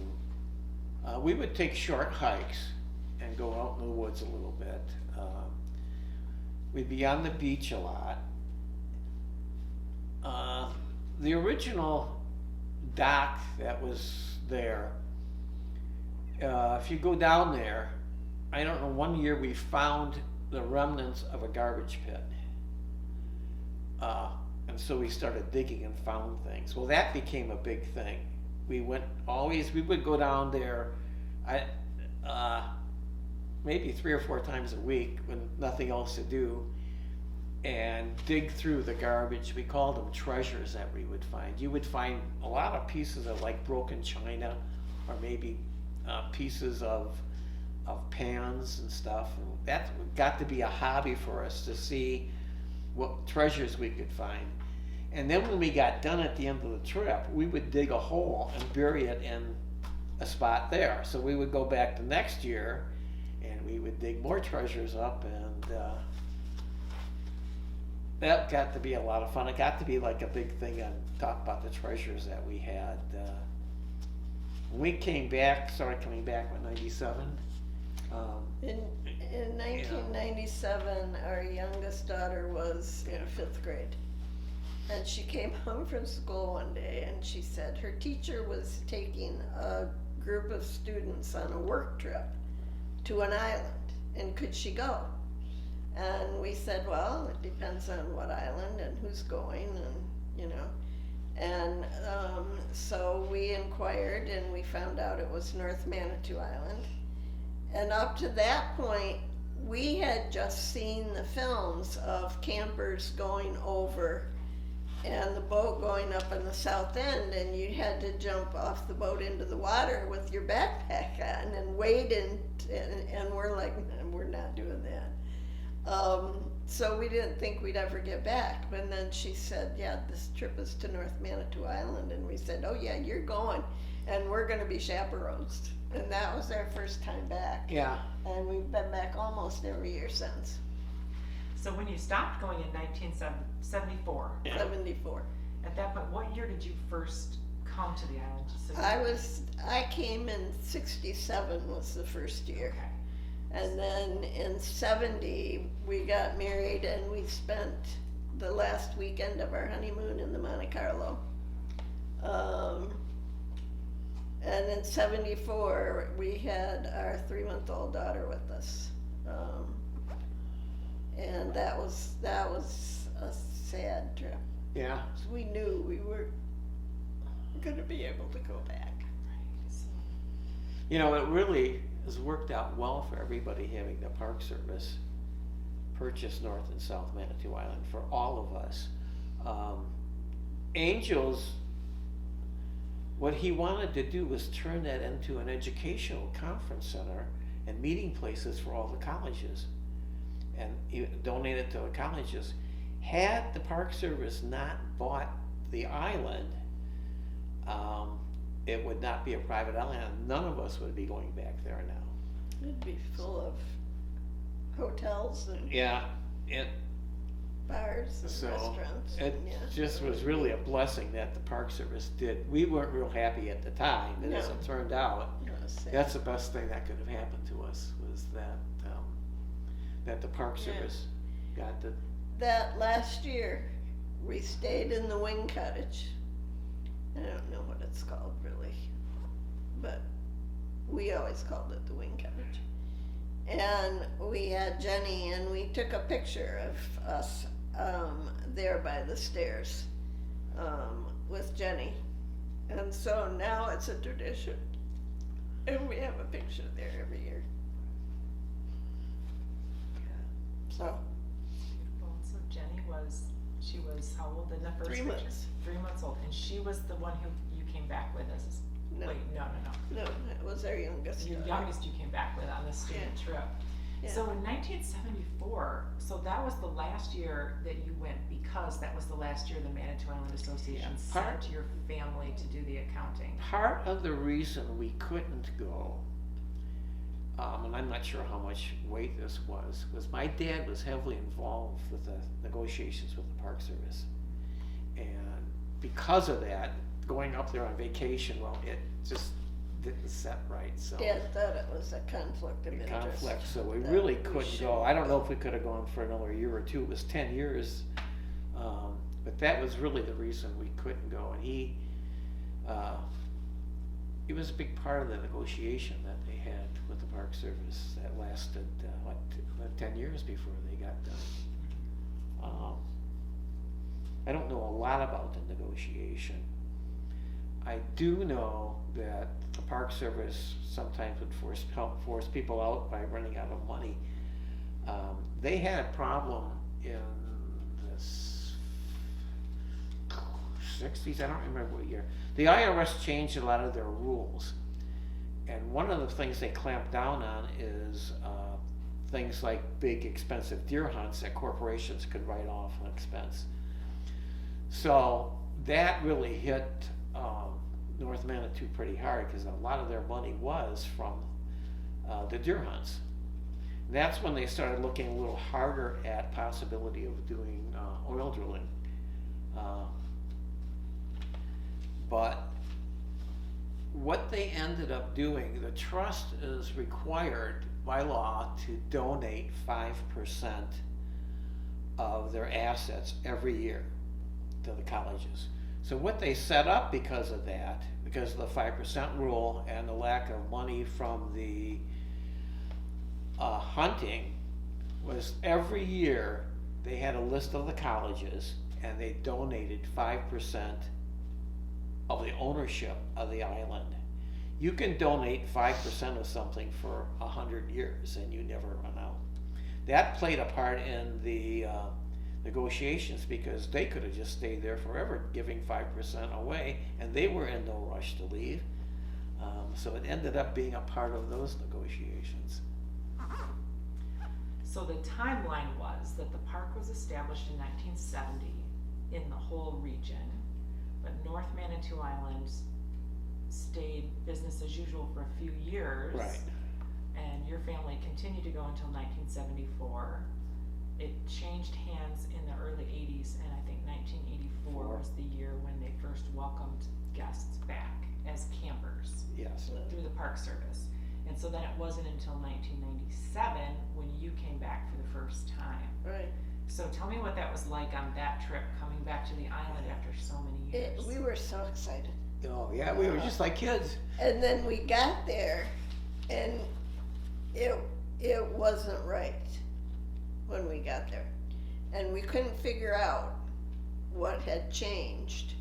Speaker 2: we would take short hikes and go out in the woods a little bit. We'd be on the beach a lot. The original dock that was there, if you go down there, I don't know, one year we found the remnants of a garbage pit. And so we started digging and found things. Well, that became a big thing. We would go down there, maybe 3 or 4 times a week when nothing else to do, and dig through the garbage. We called them treasures that we would find. You would find a lot of pieces of like broken china, or maybe pieces of pans and stuff. And that got to be a hobby for us to see what treasures we could find. And then when we got done at the end of the trip, we would dig a hole and bury it in a spot there. So we would go back the next year and we would dig more treasures up, and that got to be a lot of fun. It got to be like a big thing and talk about the treasures that we had. When we started coming back in 97.
Speaker 3: In 1997, our youngest daughter was in 5th grade. And she came home from school one day and she said her teacher was taking a group of students on a work trip to an island, and could she go? And we said, well, it depends on what island and who's going, and And so we inquired and we found out it was North Manitou Island. And up to that point, we had just seen the films of campers going over and the boat going up on the south end, and you had to jump off the boat into the water with your backpack on and wade in, and we're like, we're not doing that. So we didn't think we'd ever get back. And then she said, yeah, this trip is to North Manitou Island. And we said, oh yeah, you're going, and we're gonna be chaperones. And that was our first time back.
Speaker 2: Yeah.
Speaker 3: And we've been back almost every year since.
Speaker 1: So when you stopped going in 1974,
Speaker 2: Yeah.
Speaker 3: 74.
Speaker 1: at that point, what year did you first come to the island? So
Speaker 3: I came in 67 was the first year.
Speaker 1: Okay.
Speaker 3: And then in 70, we got married and we spent the last weekend of our honeymoon in the Monte Carlo. And in 74, we had our 3-month-old daughter with us. And that was a sad trip.
Speaker 2: Yeah.
Speaker 3: We knew we were gonna be able to go back.
Speaker 1: Right. So,
Speaker 2: You know, it really has worked out well for everybody having the Park Service purchase North and South Manitou Island for all of us. Angell's, what he wanted to do was turn that into an educational conference center and meeting places for all the colleges, and donate it to the colleges. Had the Park Service not bought the island, it would not be a private island, and none of us would be going back there now.
Speaker 3: It'd be full of hotels and
Speaker 2: Yeah, it
Speaker 3: bars and
Speaker 2: so
Speaker 3: restaurants.
Speaker 2: it
Speaker 3: and, yeah.
Speaker 2: just was really a blessing that the Park Service did. We weren't real happy at the time, but as
Speaker 3: No.
Speaker 2: it turned out,
Speaker 3: It was sad.
Speaker 2: that's the best thing that could have happened to us, was that the Park
Speaker 3: Yeah.
Speaker 2: Service got the.
Speaker 3: That last year, we stayed in the wing cottage. I don't know what it's called really, but we always called it the wing cottage. And we had Jenny, and we took a picture of us there by the stairs with Jenny. And so now it's a tradition, and we have a picture there every year. So,
Speaker 1: beautiful. So Jenny she was how old in the first
Speaker 3: 3
Speaker 1: picture?
Speaker 3: months.
Speaker 1: 3 months old, and she was the one who you came back with as.
Speaker 3: No.
Speaker 1: Wait, no.
Speaker 3: no, that was our youngest
Speaker 1: Your
Speaker 3: daughter.
Speaker 1: youngest you came back with on the student trip.
Speaker 3: Yeah.
Speaker 1: So in 1974, so that was the last year that you went, because that was the last year the Manitou Island Association
Speaker 2: Yeah.
Speaker 1: sent your family to do the accounting.
Speaker 2: Part of the reason we couldn't go, and I'm not sure how much weight this was my dad was heavily involved with the negotiations with the Park Service. And because of that, going up there on vacation, well, it just didn't set right, so.
Speaker 3: Dad thought it was a conflict of interest.
Speaker 2: Conflict, so we
Speaker 3: that
Speaker 2: really
Speaker 3: we
Speaker 2: couldn't
Speaker 3: shouldn't
Speaker 2: go. I don't know if we could have gone for another year or two. It was 10 years. But that was really the reason we couldn't go. And he was a big part of the negotiation that they had with the Park Service that lasted, 10 years before they got done. I don't know a lot about the negotiation. I do know that the Park Service sometimes would force people out by running out of money. They had a problem in the 60s, I don't remember what year. The IRS changed a lot of their rules. And one of the things they clamped down on is things like big expensive deer hunts that corporations could write off an expense. So that really hit North Manitou pretty hard, because a lot of their money was from the deer hunts. And that's when they started looking a little harder at possibility of doing oil drilling. But what they ended up doing, the trust is required by law to donate 5% of their assets every year to the colleges. So what they set up because of that, because of the 5% rule and the lack of money from the hunting, was every year they had a list of the colleges and they donated 5% of the ownership of the island. You can donate 5% of something for 100 years and you never run out. That played a part in the negotiations, because they could have just stayed there forever giving 5% away, and they were in no rush to leave. So it ended up being a part of those negotiations.
Speaker 1: So the timeline was that the park was established in 1970 in the whole region, but North Manitou Island stayed business as usual for a few years.
Speaker 2: Right.
Speaker 1: And your family continued to go until 1974. It changed hands in the early 80s, and I think 1984 was the year when they first welcomed guests back as campers
Speaker 2: Yes.
Speaker 1: through the Park Service. And so then it wasn't until 1997 when you came back for the first time.
Speaker 3: Right.
Speaker 1: So tell me what that was like on that trip, coming back to the island after so many years.
Speaker 3: We were so excited.
Speaker 2: Oh, yeah, we were just like kids.
Speaker 3: And then we got there, and it wasn't right when we got there. And we couldn't figure out what had changed.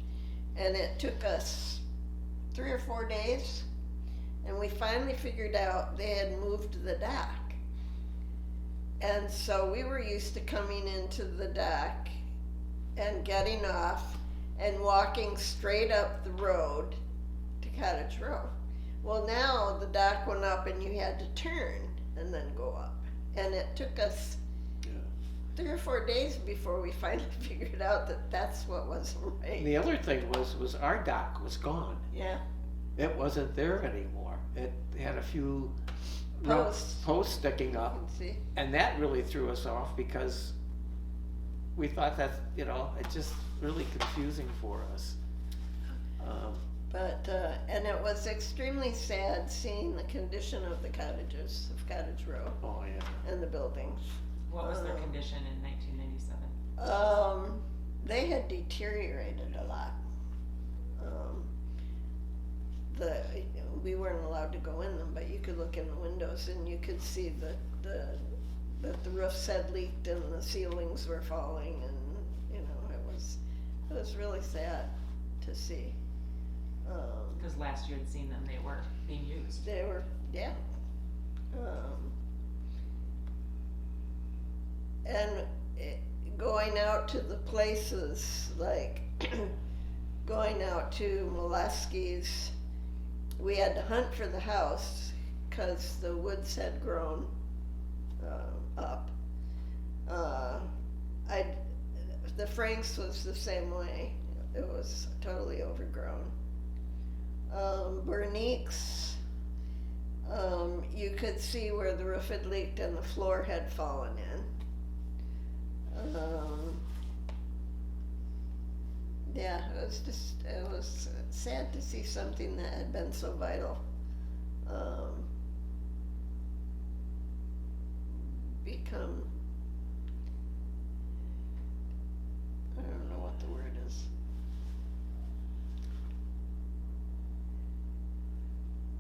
Speaker 3: And it took us 3 or 4 days, and we finally figured out they had moved the dock. And so we were used to coming into the dock and getting off and walking straight up the road to Cottage Row. Well, now the dock went up and you had to turn and then go up. And it took us 3 or 4 days before we finally figured out that that's what was right.
Speaker 2: The other thing was our dock was gone.
Speaker 3: Yeah.
Speaker 2: It wasn't there anymore. It had a few posts sticking
Speaker 3: You
Speaker 2: up,
Speaker 3: can see.
Speaker 2: and that really threw us off because we thought that, it's just really confusing for us.
Speaker 3: But, and it was extremely sad seeing the condition of the cottages of Cottage Row
Speaker 2: Oh, yeah.
Speaker 3: and the buildings.
Speaker 1: What was their condition in 1997?
Speaker 3: They had deteriorated a lot. We weren't allowed to go in them, but you could look in the windows and you could see that the roofs had leaked and the ceilings were falling, and it was really sad to see.
Speaker 1: Because last year I'd seen them, they were being used.
Speaker 3: They were, yeah. And going out to the places, like going out to Molesky's, we had to hunt for the house because the woods had grown up. The Franks was the same way. It was totally overgrown. Bernique's, you could see where the roof had leaked and the floor had fallen in. Yeah, it was sad to see something that had been so vital become, I don't know what the word is.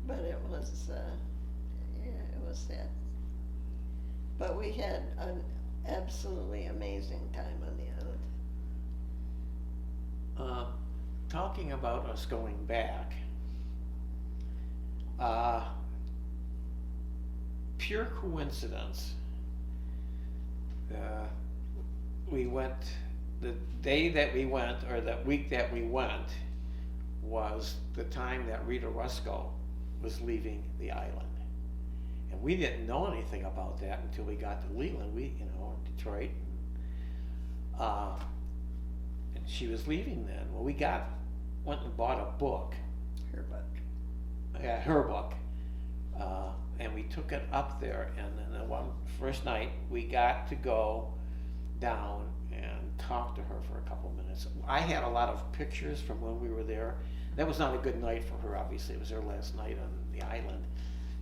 Speaker 3: But it was, it was sad. But we had an absolutely amazing time on the island.
Speaker 2: Talking about us going back, pure coincidence. We went, the day that we went, or the week that we went, was the time that Rita Rusko was leaving the island. And we didn't know anything about that until we got to Leland, Detroit. And she was leaving then. Well, we went and bought a book.
Speaker 3: Her book.
Speaker 2: Yeah, her book. And we took it up there, and then the first night we got to go down and talk to her for a couple minutes. I had a lot of pictures from when we were there. That was not a good night for her, obviously. It was her last night on the island.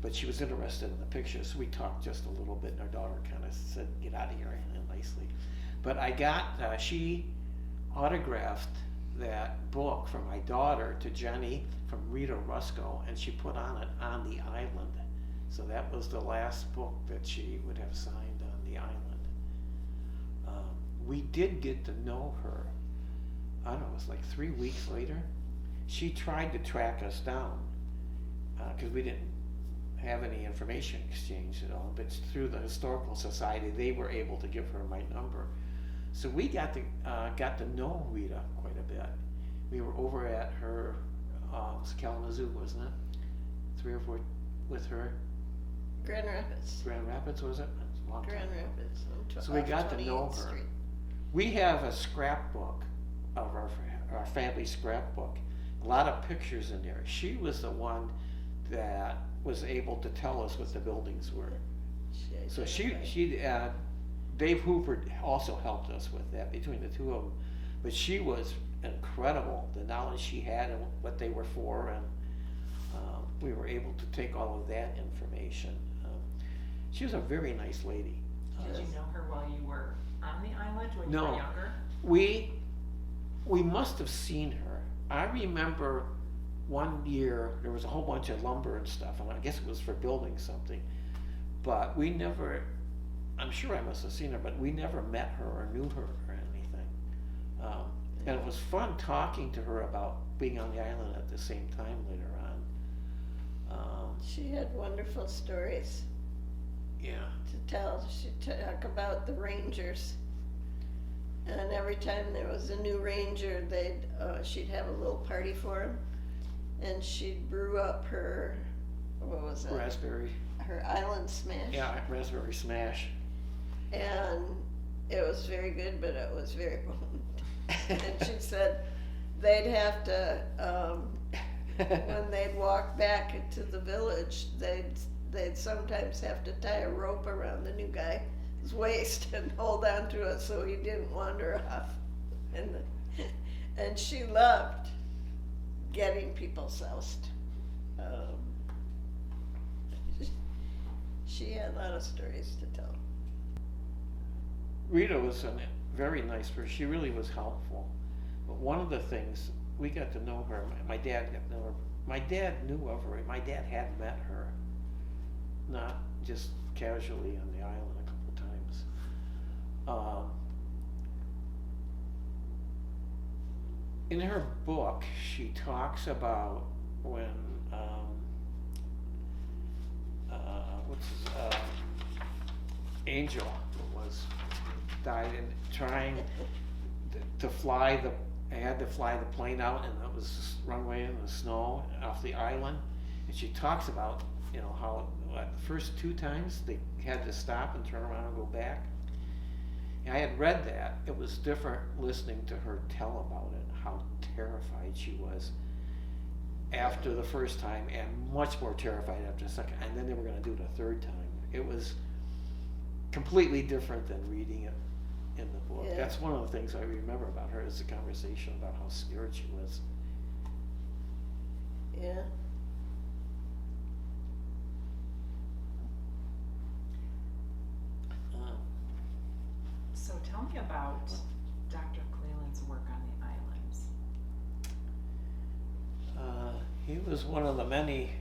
Speaker 2: But she was interested in the pictures. We talked just a little bit, and our daughter kind of said, "Get out of here," and nicely. But I got, she autographed that book from my daughter to Jenny from Rita Rusko, and she put on it "On the Island." So that was the last book that she would have signed on the island. We did get to know her, I don't know, it was like 3 weeks later. She tried to track us down, because we didn't have any information exchange at all, but through the Historical Society, they were able to give her my number. So we got to know Rita quite a bit. We were over at her, it was Kalamazoo, wasn't it? 3 or 4 with her.
Speaker 3: Grand Rapids.
Speaker 2: Grand Rapids, was it? That's a long time
Speaker 3: Grand
Speaker 2: ago.
Speaker 3: Rapids.
Speaker 2: So we got to know
Speaker 3: 28th
Speaker 2: her.
Speaker 3: Street.
Speaker 2: We have a scrapbook of our family scrapbook. A lot of pictures in there. She was the one that was able to tell us what the buildings were. So Dave Hooper also helped us with that between the two of them. But she was incredible, the knowledge she had and what they were for, and we were able to take all of that information. She was a very nice lady.
Speaker 1: Did you know her while you were on the island when you
Speaker 2: No.
Speaker 1: were younger?
Speaker 2: We must have seen her. I remember one year there was a whole bunch of lumber and stuff, and I guess it was for building something, but we never, I'm sure I must have seen her, but we never met her or knew her or anything. And it was fun talking to her about being on the island at the same time later on.
Speaker 3: She had wonderful stories
Speaker 2: Yeah.
Speaker 3: to tell. She'd talk about the rangers. And every time there was a new ranger, she'd have a little party for him. And she'd brew up her, what was it?
Speaker 2: Raspberry.
Speaker 3: Her island smash.
Speaker 2: Yeah, raspberry smash.
Speaker 3: And it was very good, but it was very potent. And she said they'd have to, when they'd walk back to the village, they'd sometimes have to tie a rope around the new guy's waist and hold on to it so he didn't wander off. And she loved getting people soused. She had a lot of stories to tell.
Speaker 2: Rita was a very nice person. She really was helpful. But one of the things, we got to know her, my dad got to know her. My dad knew of her. My dad had met her, not just casually on the island a couple times. In her book, she talks about when, Angell died and trying to fly had to fly the plane out, and it was this runway in the snow off the island. And she talks about, how the first 2 times they had to stop and turn around and go back. And I had read that. It was different listening to her tell about it, how terrified she was after the first time, and much more terrified after the second. And then they were going to do it a third time. It was completely different than reading it in the book.
Speaker 3: Yeah.
Speaker 2: That's one of the things I remember about her, is the conversation about how scared she was.
Speaker 3: Yeah.
Speaker 1: So tell me about Dr. Cleland's work on the islands.
Speaker 2: He was one of the many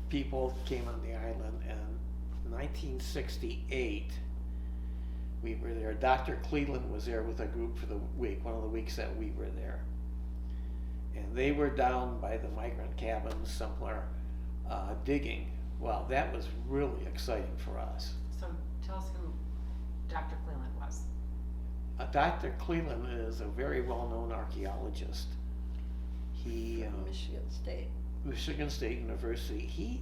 Speaker 2: people that came on the island, and in 1968 we were there. Dr. Cleland was there with a group for the week, one of the weeks that we were there. And they were down by the migrant cabins somewhere digging. Well, that was really exciting for us.
Speaker 1: So tell us who Dr. Cleland was.
Speaker 2: Dr. Cleland is a very well-known archaeologist. He
Speaker 3: From
Speaker 2: Michigan State University.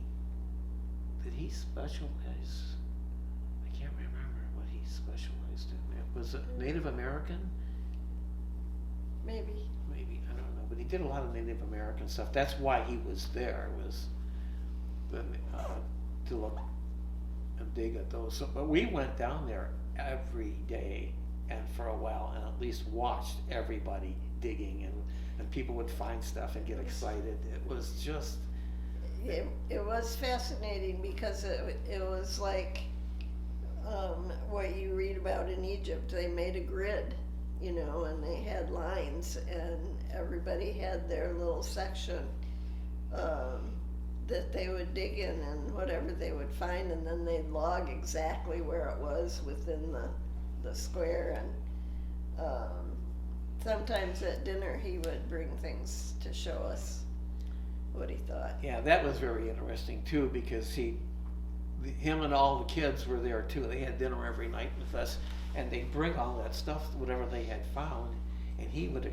Speaker 2: Did he specialize? I can't remember what he specialized in. Was it Native American?
Speaker 3: Maybe.
Speaker 2: Maybe, I don't know. But he did a lot of Native American stuff. That's why he was there, was to look and dig at those. So, but we went down there every day and for a while, and at least watched everybody digging, and people would find stuff and get excited. It was just...
Speaker 3: It was fascinating because it was like what you read about in Egypt. They made a grid, and they had lines, and everybody had their little section that they would dig in, and whatever they would find, and then they'd log exactly where it was within the square. And sometimes at dinner he would bring things to show us what he thought.
Speaker 2: Yeah, that was very interesting too, because him and all the kids were there too. They had dinner every night with us, and they'd bring all that stuff, whatever they had found, and he would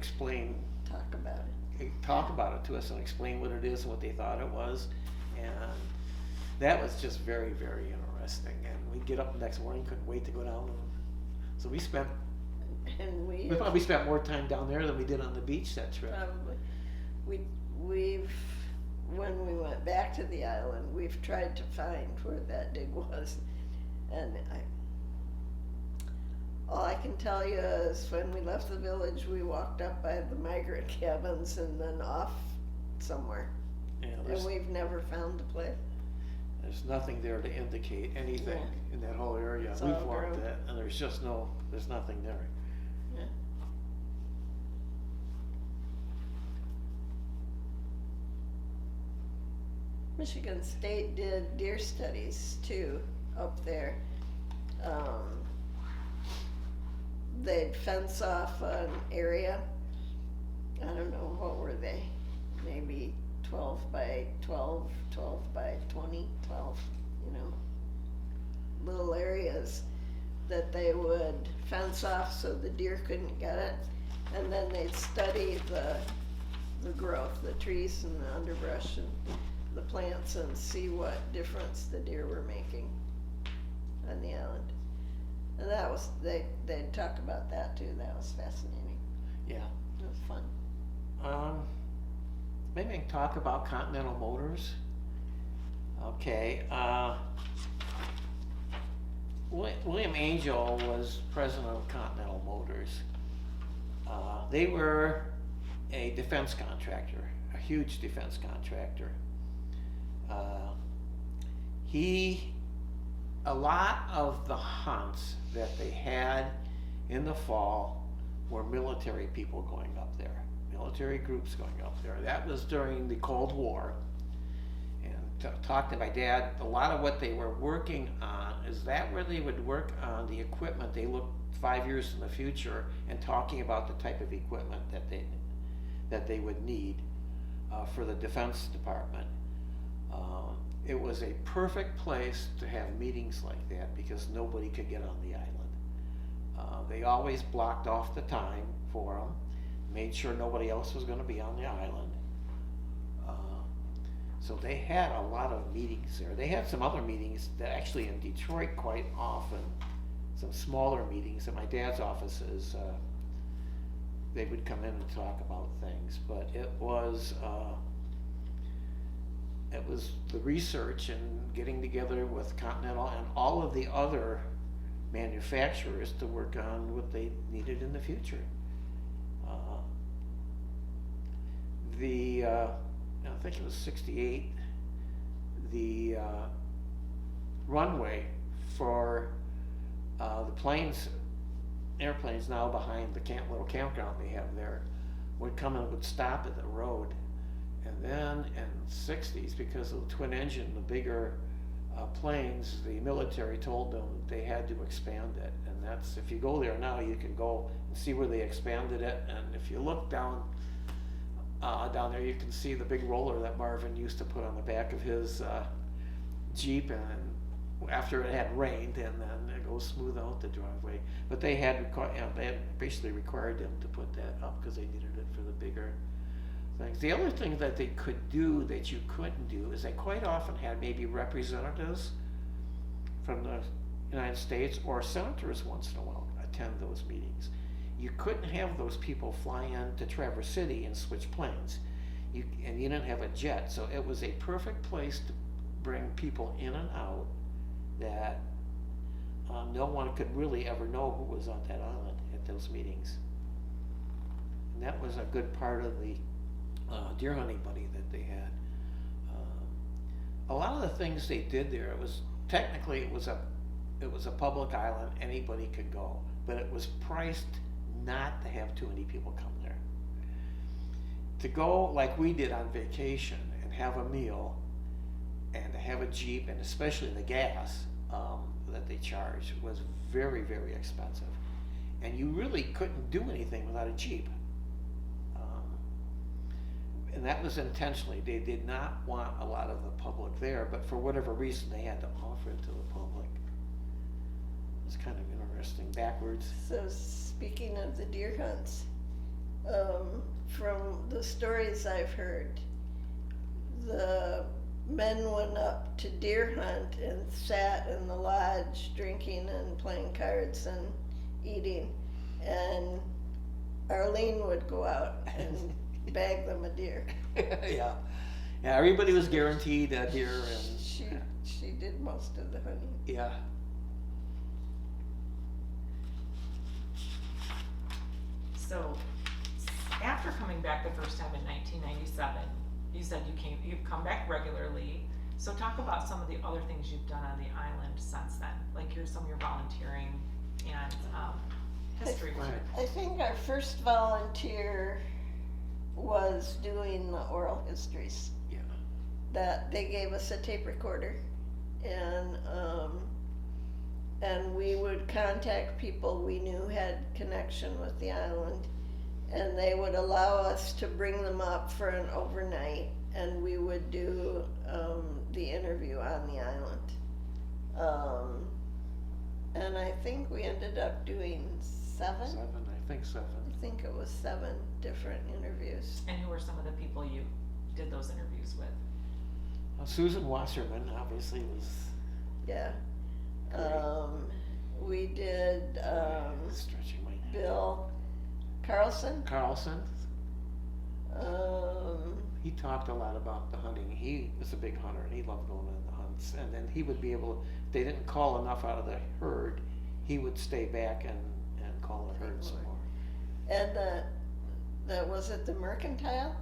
Speaker 3: Talk about it.
Speaker 2: To us and explain what it is and what they thought it was. And that was just very, very interesting. And we'd get up the next morning, couldn't wait to go down. So we probably spent more time down there than we did on the beach that trip.
Speaker 3: Probably. When we went back to the island, we've tried to find where that dig was, and all I can tell you is when we left the village, we walked up by the migrant cabins and then off somewhere.
Speaker 2: Yeah,
Speaker 3: And we've never found the place.
Speaker 2: there's nothing there to indicate anything in that whole area.
Speaker 3: It's
Speaker 2: We've
Speaker 3: all
Speaker 2: walked
Speaker 3: grown.
Speaker 2: that, and there's nothing there.
Speaker 3: Yeah. Michigan State did deer studies too up there. They'd fence off an area. I don't know, what were they? Maybe 12 by 12, 12 by 20, 12, little areas that they would fence off so the deer couldn't get it. And then they'd study the growth, the trees and the underbrush and the plants, and see what difference the deer were making on the island. And that was, they'd talk about that too. That was fascinating.
Speaker 2: Yeah.
Speaker 3: It was fun.
Speaker 2: Maybe I can talk about Continental Motors. Okay. William Angell was president of Continental Motors. They were a defense contractor, a huge defense contractor. A lot of the hunts that they had in the fall were military people going up there, military groups going up there. That was during the Cold War. And talked to my dad, a lot of what they were working on is that where they would work on the equipment. They looked 5 years in the future and talking about the type of equipment that they would need for the Defense Department. It was a perfect place to have meetings like that because nobody could get on the island. They always blocked off the time for them, made sure nobody else was going to be on the island. So they had a lot of meetings there. They had some other meetings that actually in Detroit quite often, some smaller meetings at my dad's offices. They would come in and talk about things, but it was the research and getting together with Continental and all of the other manufacturers to work on what they needed in the future. I think it was 68, the runway for the airplanes now behind the little campground they have there, would come and would stop at the road. And then in the 60s, because of the twin engine, the bigger planes, the military told them they had to expand it. And that's, if you go there now, you can go and see where they expanded it. And if you look down there, you can see the big roller that Marvin used to put on the back of his Jeep, and after it had rained, and then it goes smooth out the driveway. But they had basically required them to put that up because they needed it for the bigger things. The other thing that they could do that you couldn't do is they quite often had maybe representatives from the United States or senators once in a while attend those meetings. You couldn't have those people fly in to Traverse City and switch planes. And you didn't have a jet, so it was a perfect place to bring people in and out that no one could really ever know who was on that island at those meetings. And that was a good part of the deer hunting money that they had. A lot of the things they did there, it was a public island, anybody could go, but it was priced not to have too many people come there. To go like we did on vacation and have a meal and to have a Jeep, and especially the gas that they charged, was very, very expensive. And you really couldn't do anything without a Jeep. And that was intentionally. They did not want a lot of the public there, but for whatever reason they had to offer it to the public. It's kind of interesting, backwards.
Speaker 3: So speaking of the deer hunts, from the stories I've heard, the men went up to deer hunt and sat in the lodge drinking and playing cards and eating, and Arlene would go out and bag them a deer.
Speaker 2: Yeah, everybody was guaranteed a deer, and
Speaker 3: she did most of the hunting.
Speaker 2: yeah.
Speaker 1: So, after coming back the first time in 1997, you said you've come back regularly. So talk about some of the other things you've done on the island since then. Like here's some of your volunteering and history.
Speaker 2: Right.
Speaker 3: I think our first volunteer was doing the oral histories.
Speaker 2: Yeah.
Speaker 3: That they gave us a tape recorder, and we would contact people we knew had connection with the island, and they would allow us to bring them up for an overnight, and we would do the interview on the island. And I think we ended up doing seven.
Speaker 2: I think seven.
Speaker 3: I think it was 7 different interviews.
Speaker 1: And who were some of the people you did those interviews with?
Speaker 2: Susan Wasserman obviously was.
Speaker 3: Yeah.
Speaker 2: Great.
Speaker 3: We did
Speaker 2: Stretching my neck.
Speaker 3: Bill Carlson.
Speaker 2: Carlson.
Speaker 3: Um,
Speaker 2: He talked a lot about the hunting. He was a big hunter and he loved going on the hunts. And then he would be able, if they didn't call enough out of the herd, he would stay back and call the herd some more.
Speaker 3: and that was it the Mercantile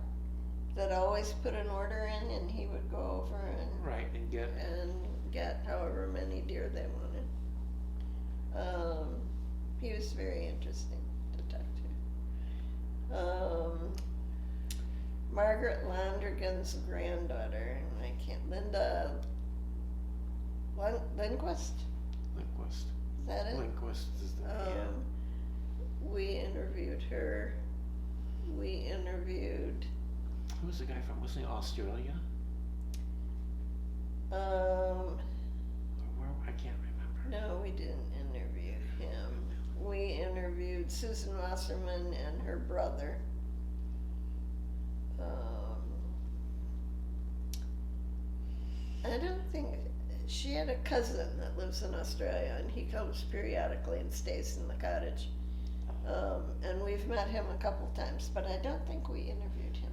Speaker 3: that always put an order in, and he would go over
Speaker 2: Right, and
Speaker 3: and get however many deer they wanted. He was very interesting to talk to. Margaret Londergan's granddaughter, and I can't, Linda Lindquist,
Speaker 2: Lindquist.
Speaker 3: is that it?
Speaker 2: Lindquist is the, yeah.
Speaker 3: We interviewed her. We interviewed,
Speaker 2: Who was the guy from, wasn't he Australia? Or where, I can't remember.
Speaker 3: no, we didn't interview him. We interviewed Susan Wasserman and her brother. I don't think, she had a cousin that lives in Australia, and he comes periodically and stays in the cottage. And we've met him a couple times, but I don't think we interviewed him.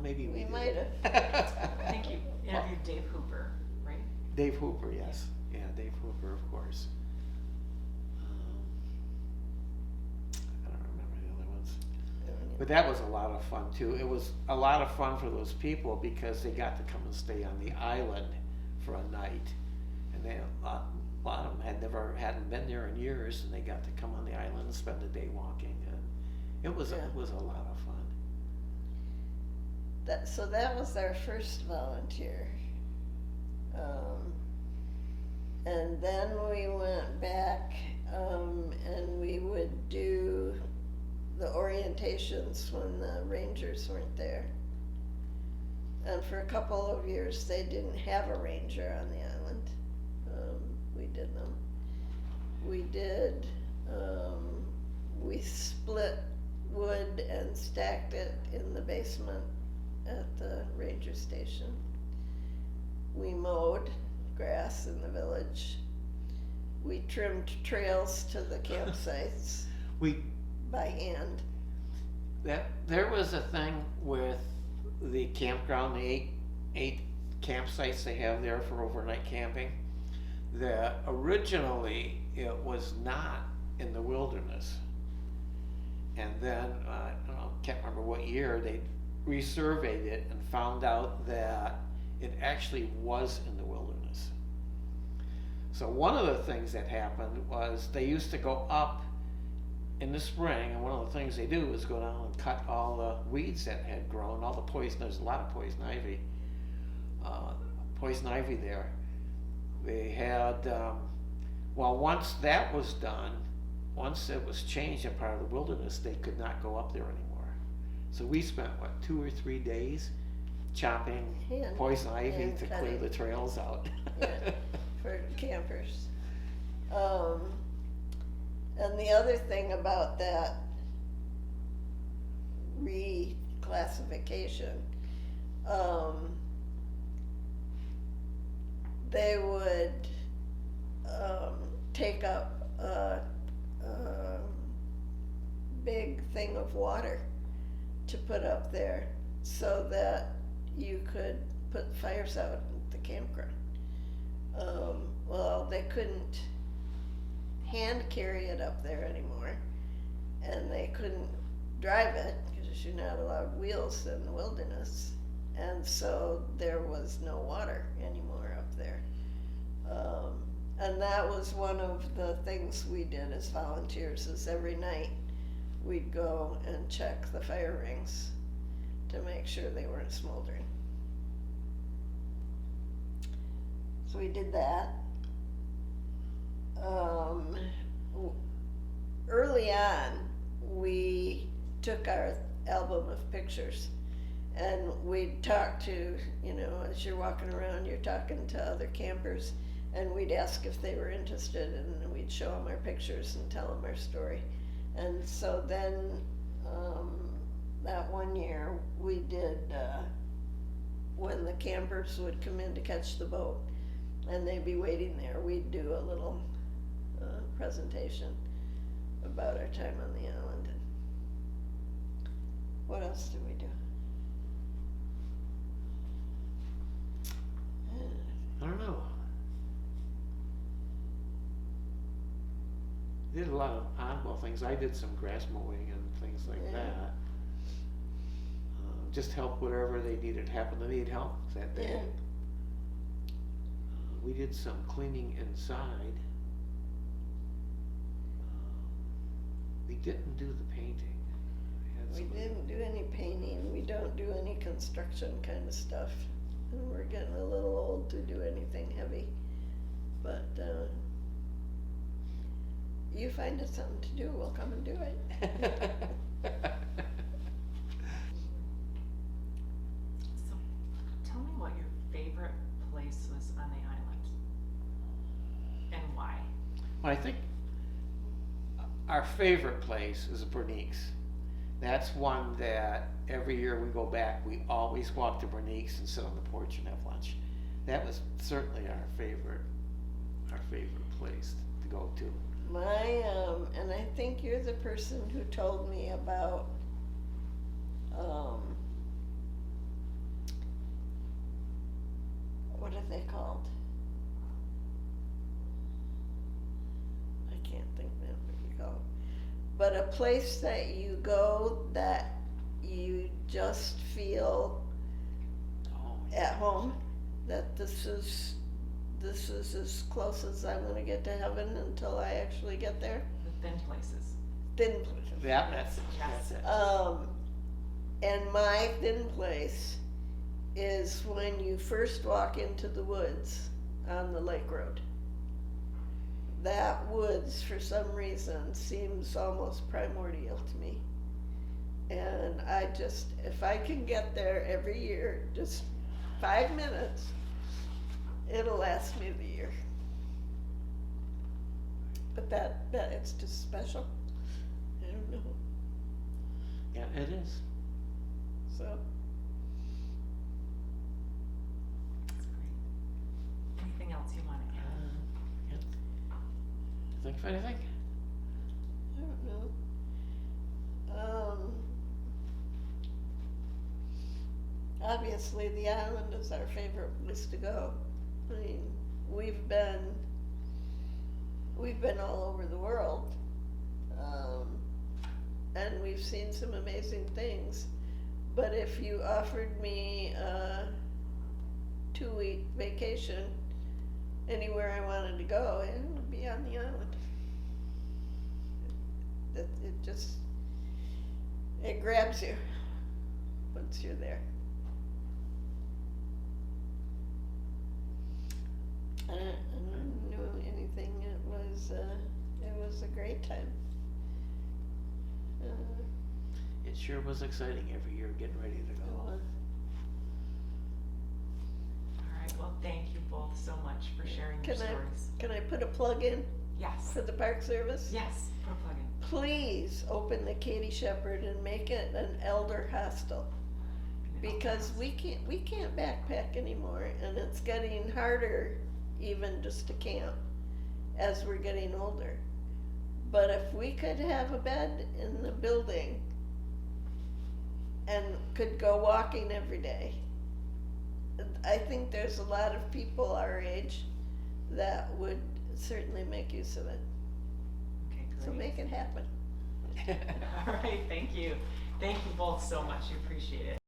Speaker 2: Maybe
Speaker 3: We
Speaker 2: did.
Speaker 3: might have.
Speaker 1: I think you interviewed Dave Hooper, right?
Speaker 2: Dave Hooper, yes. Yeah, Dave Hooper, of course. I don't remember the other ones. But that was a lot of fun too. It was a lot of fun for those people because they got to come and stay on the island for a night. And they, a lot of them hadn't been there in years, and they got to come on the island and spend the day walking. And it was a lot of fun.
Speaker 3: So that was our first volunteer. And then we went back, and we would do the orientations when the rangers weren't there. And for a couple of years, they didn't have a ranger on the island. We did them. We did, we split wood and stacked it in the basement at the ranger station. We mowed grass in the village. We trimmed trails to the campsites by hand.
Speaker 2: There was a thing with the campground, the eight campsites they have there for overnight camping, that originally it was not in the wilderness. And then, I don't know, can't remember what year, they resurveyed it and found out that it actually was in the wilderness. So one of the things that happened was they used to go up in the spring, and one of the things they do is go down and cut all the weeds that had grown, all the poison. There's a lot of poison ivy there. They had, once that was done, once it was changed in part of the wilderness, they could not go up there anymore. So we spent, 2 or 3 days chopping poison ivy to clear the trails out.
Speaker 3: Yeah, for campers. And the other thing about that reclassification, they would take up a big thing of water to put up there so that you could put fires out at the campground. Well, they couldn't hand carry it up there anymore, and they couldn't drive it because you're not allowed wheels in the wilderness, and so there was no water anymore up there. And that was one of the things we did as volunteers, is every night we'd go and check the fire rings to make sure they weren't smoldering. So we did that. Early on, we took our album of pictures and we'd talk to, as you're walking around, you're talking to other campers, and we'd ask if they were interested, and we'd show them our pictures and tell them our story. And so then, that one year we did, when the campers would come in to catch the boat and they'd be waiting there, we'd do a little presentation about our time on the island. And what else did we do?
Speaker 2: I don't know. Did a lot of oddball things. I did some grass mowing and things like
Speaker 3: Yeah.
Speaker 2: that. Just help whatever they needed, happened to need help that day.
Speaker 3: Yeah.
Speaker 2: We did some cleaning inside. We didn't do the painting.
Speaker 3: We didn't do any painting, we don't do any construction kind of stuff. And we're getting a little old to do anything heavy. But, you find us something to do, we'll come and do it.
Speaker 1: So, tell me what your favorite place was on the island and why.
Speaker 2: Well, I think our favorite place is Bernice. That's one that every year we go back, we always walk to Bernice and sit on the porch and have lunch. That was certainly our favorite place to go to.
Speaker 3: And I think you're the person who told me about, what are they called? I can't think now what you call it. But a place that you go that you just feel at home, that this is as close as I'm gonna get to heaven until I actually get there.
Speaker 1: The thin places.
Speaker 3: Thin places.
Speaker 2: Yeah, that's it.
Speaker 3: And my thin place is when you first walk into the woods on the lake road. That woods, for some reason, seems almost primordial to me. And if I can get there every year, just 5 minutes, it'll last me the year. But that it's just special. I don't know.
Speaker 2: Yeah, it is.
Speaker 3: So
Speaker 1: That's great. Anything else you want to add?
Speaker 2: Think of anything?
Speaker 3: I don't know. Obviously the island is our favorite place to go. I mean, we've been all over the world, and we've seen some amazing things. But if you offered me a 2-week vacation anywhere I wanted to go, it would be on the island. It grabs you once you're there. I don't know anything. It was a great time.
Speaker 2: It sure was exciting every year getting ready to
Speaker 3: It
Speaker 2: go.
Speaker 3: was.
Speaker 1: All right, well, thank you both so much for sharing your stories.
Speaker 3: Can I put a plug in
Speaker 1: Yes.
Speaker 3: for the Park Service?
Speaker 1: Yes, put a plug in.
Speaker 3: Please open the Katy Shepherd and make it an elder hostel, because we can't backpack anymore, and it's getting harder even just to camp as we're getting older. But if we could have a bed in the building and could go walking every day, I think there's a lot of people our age that would certainly make use of it.
Speaker 1: Okay, great.
Speaker 3: So make it happen.
Speaker 1: All right, thank you. Thank you both so much. We appreciate it.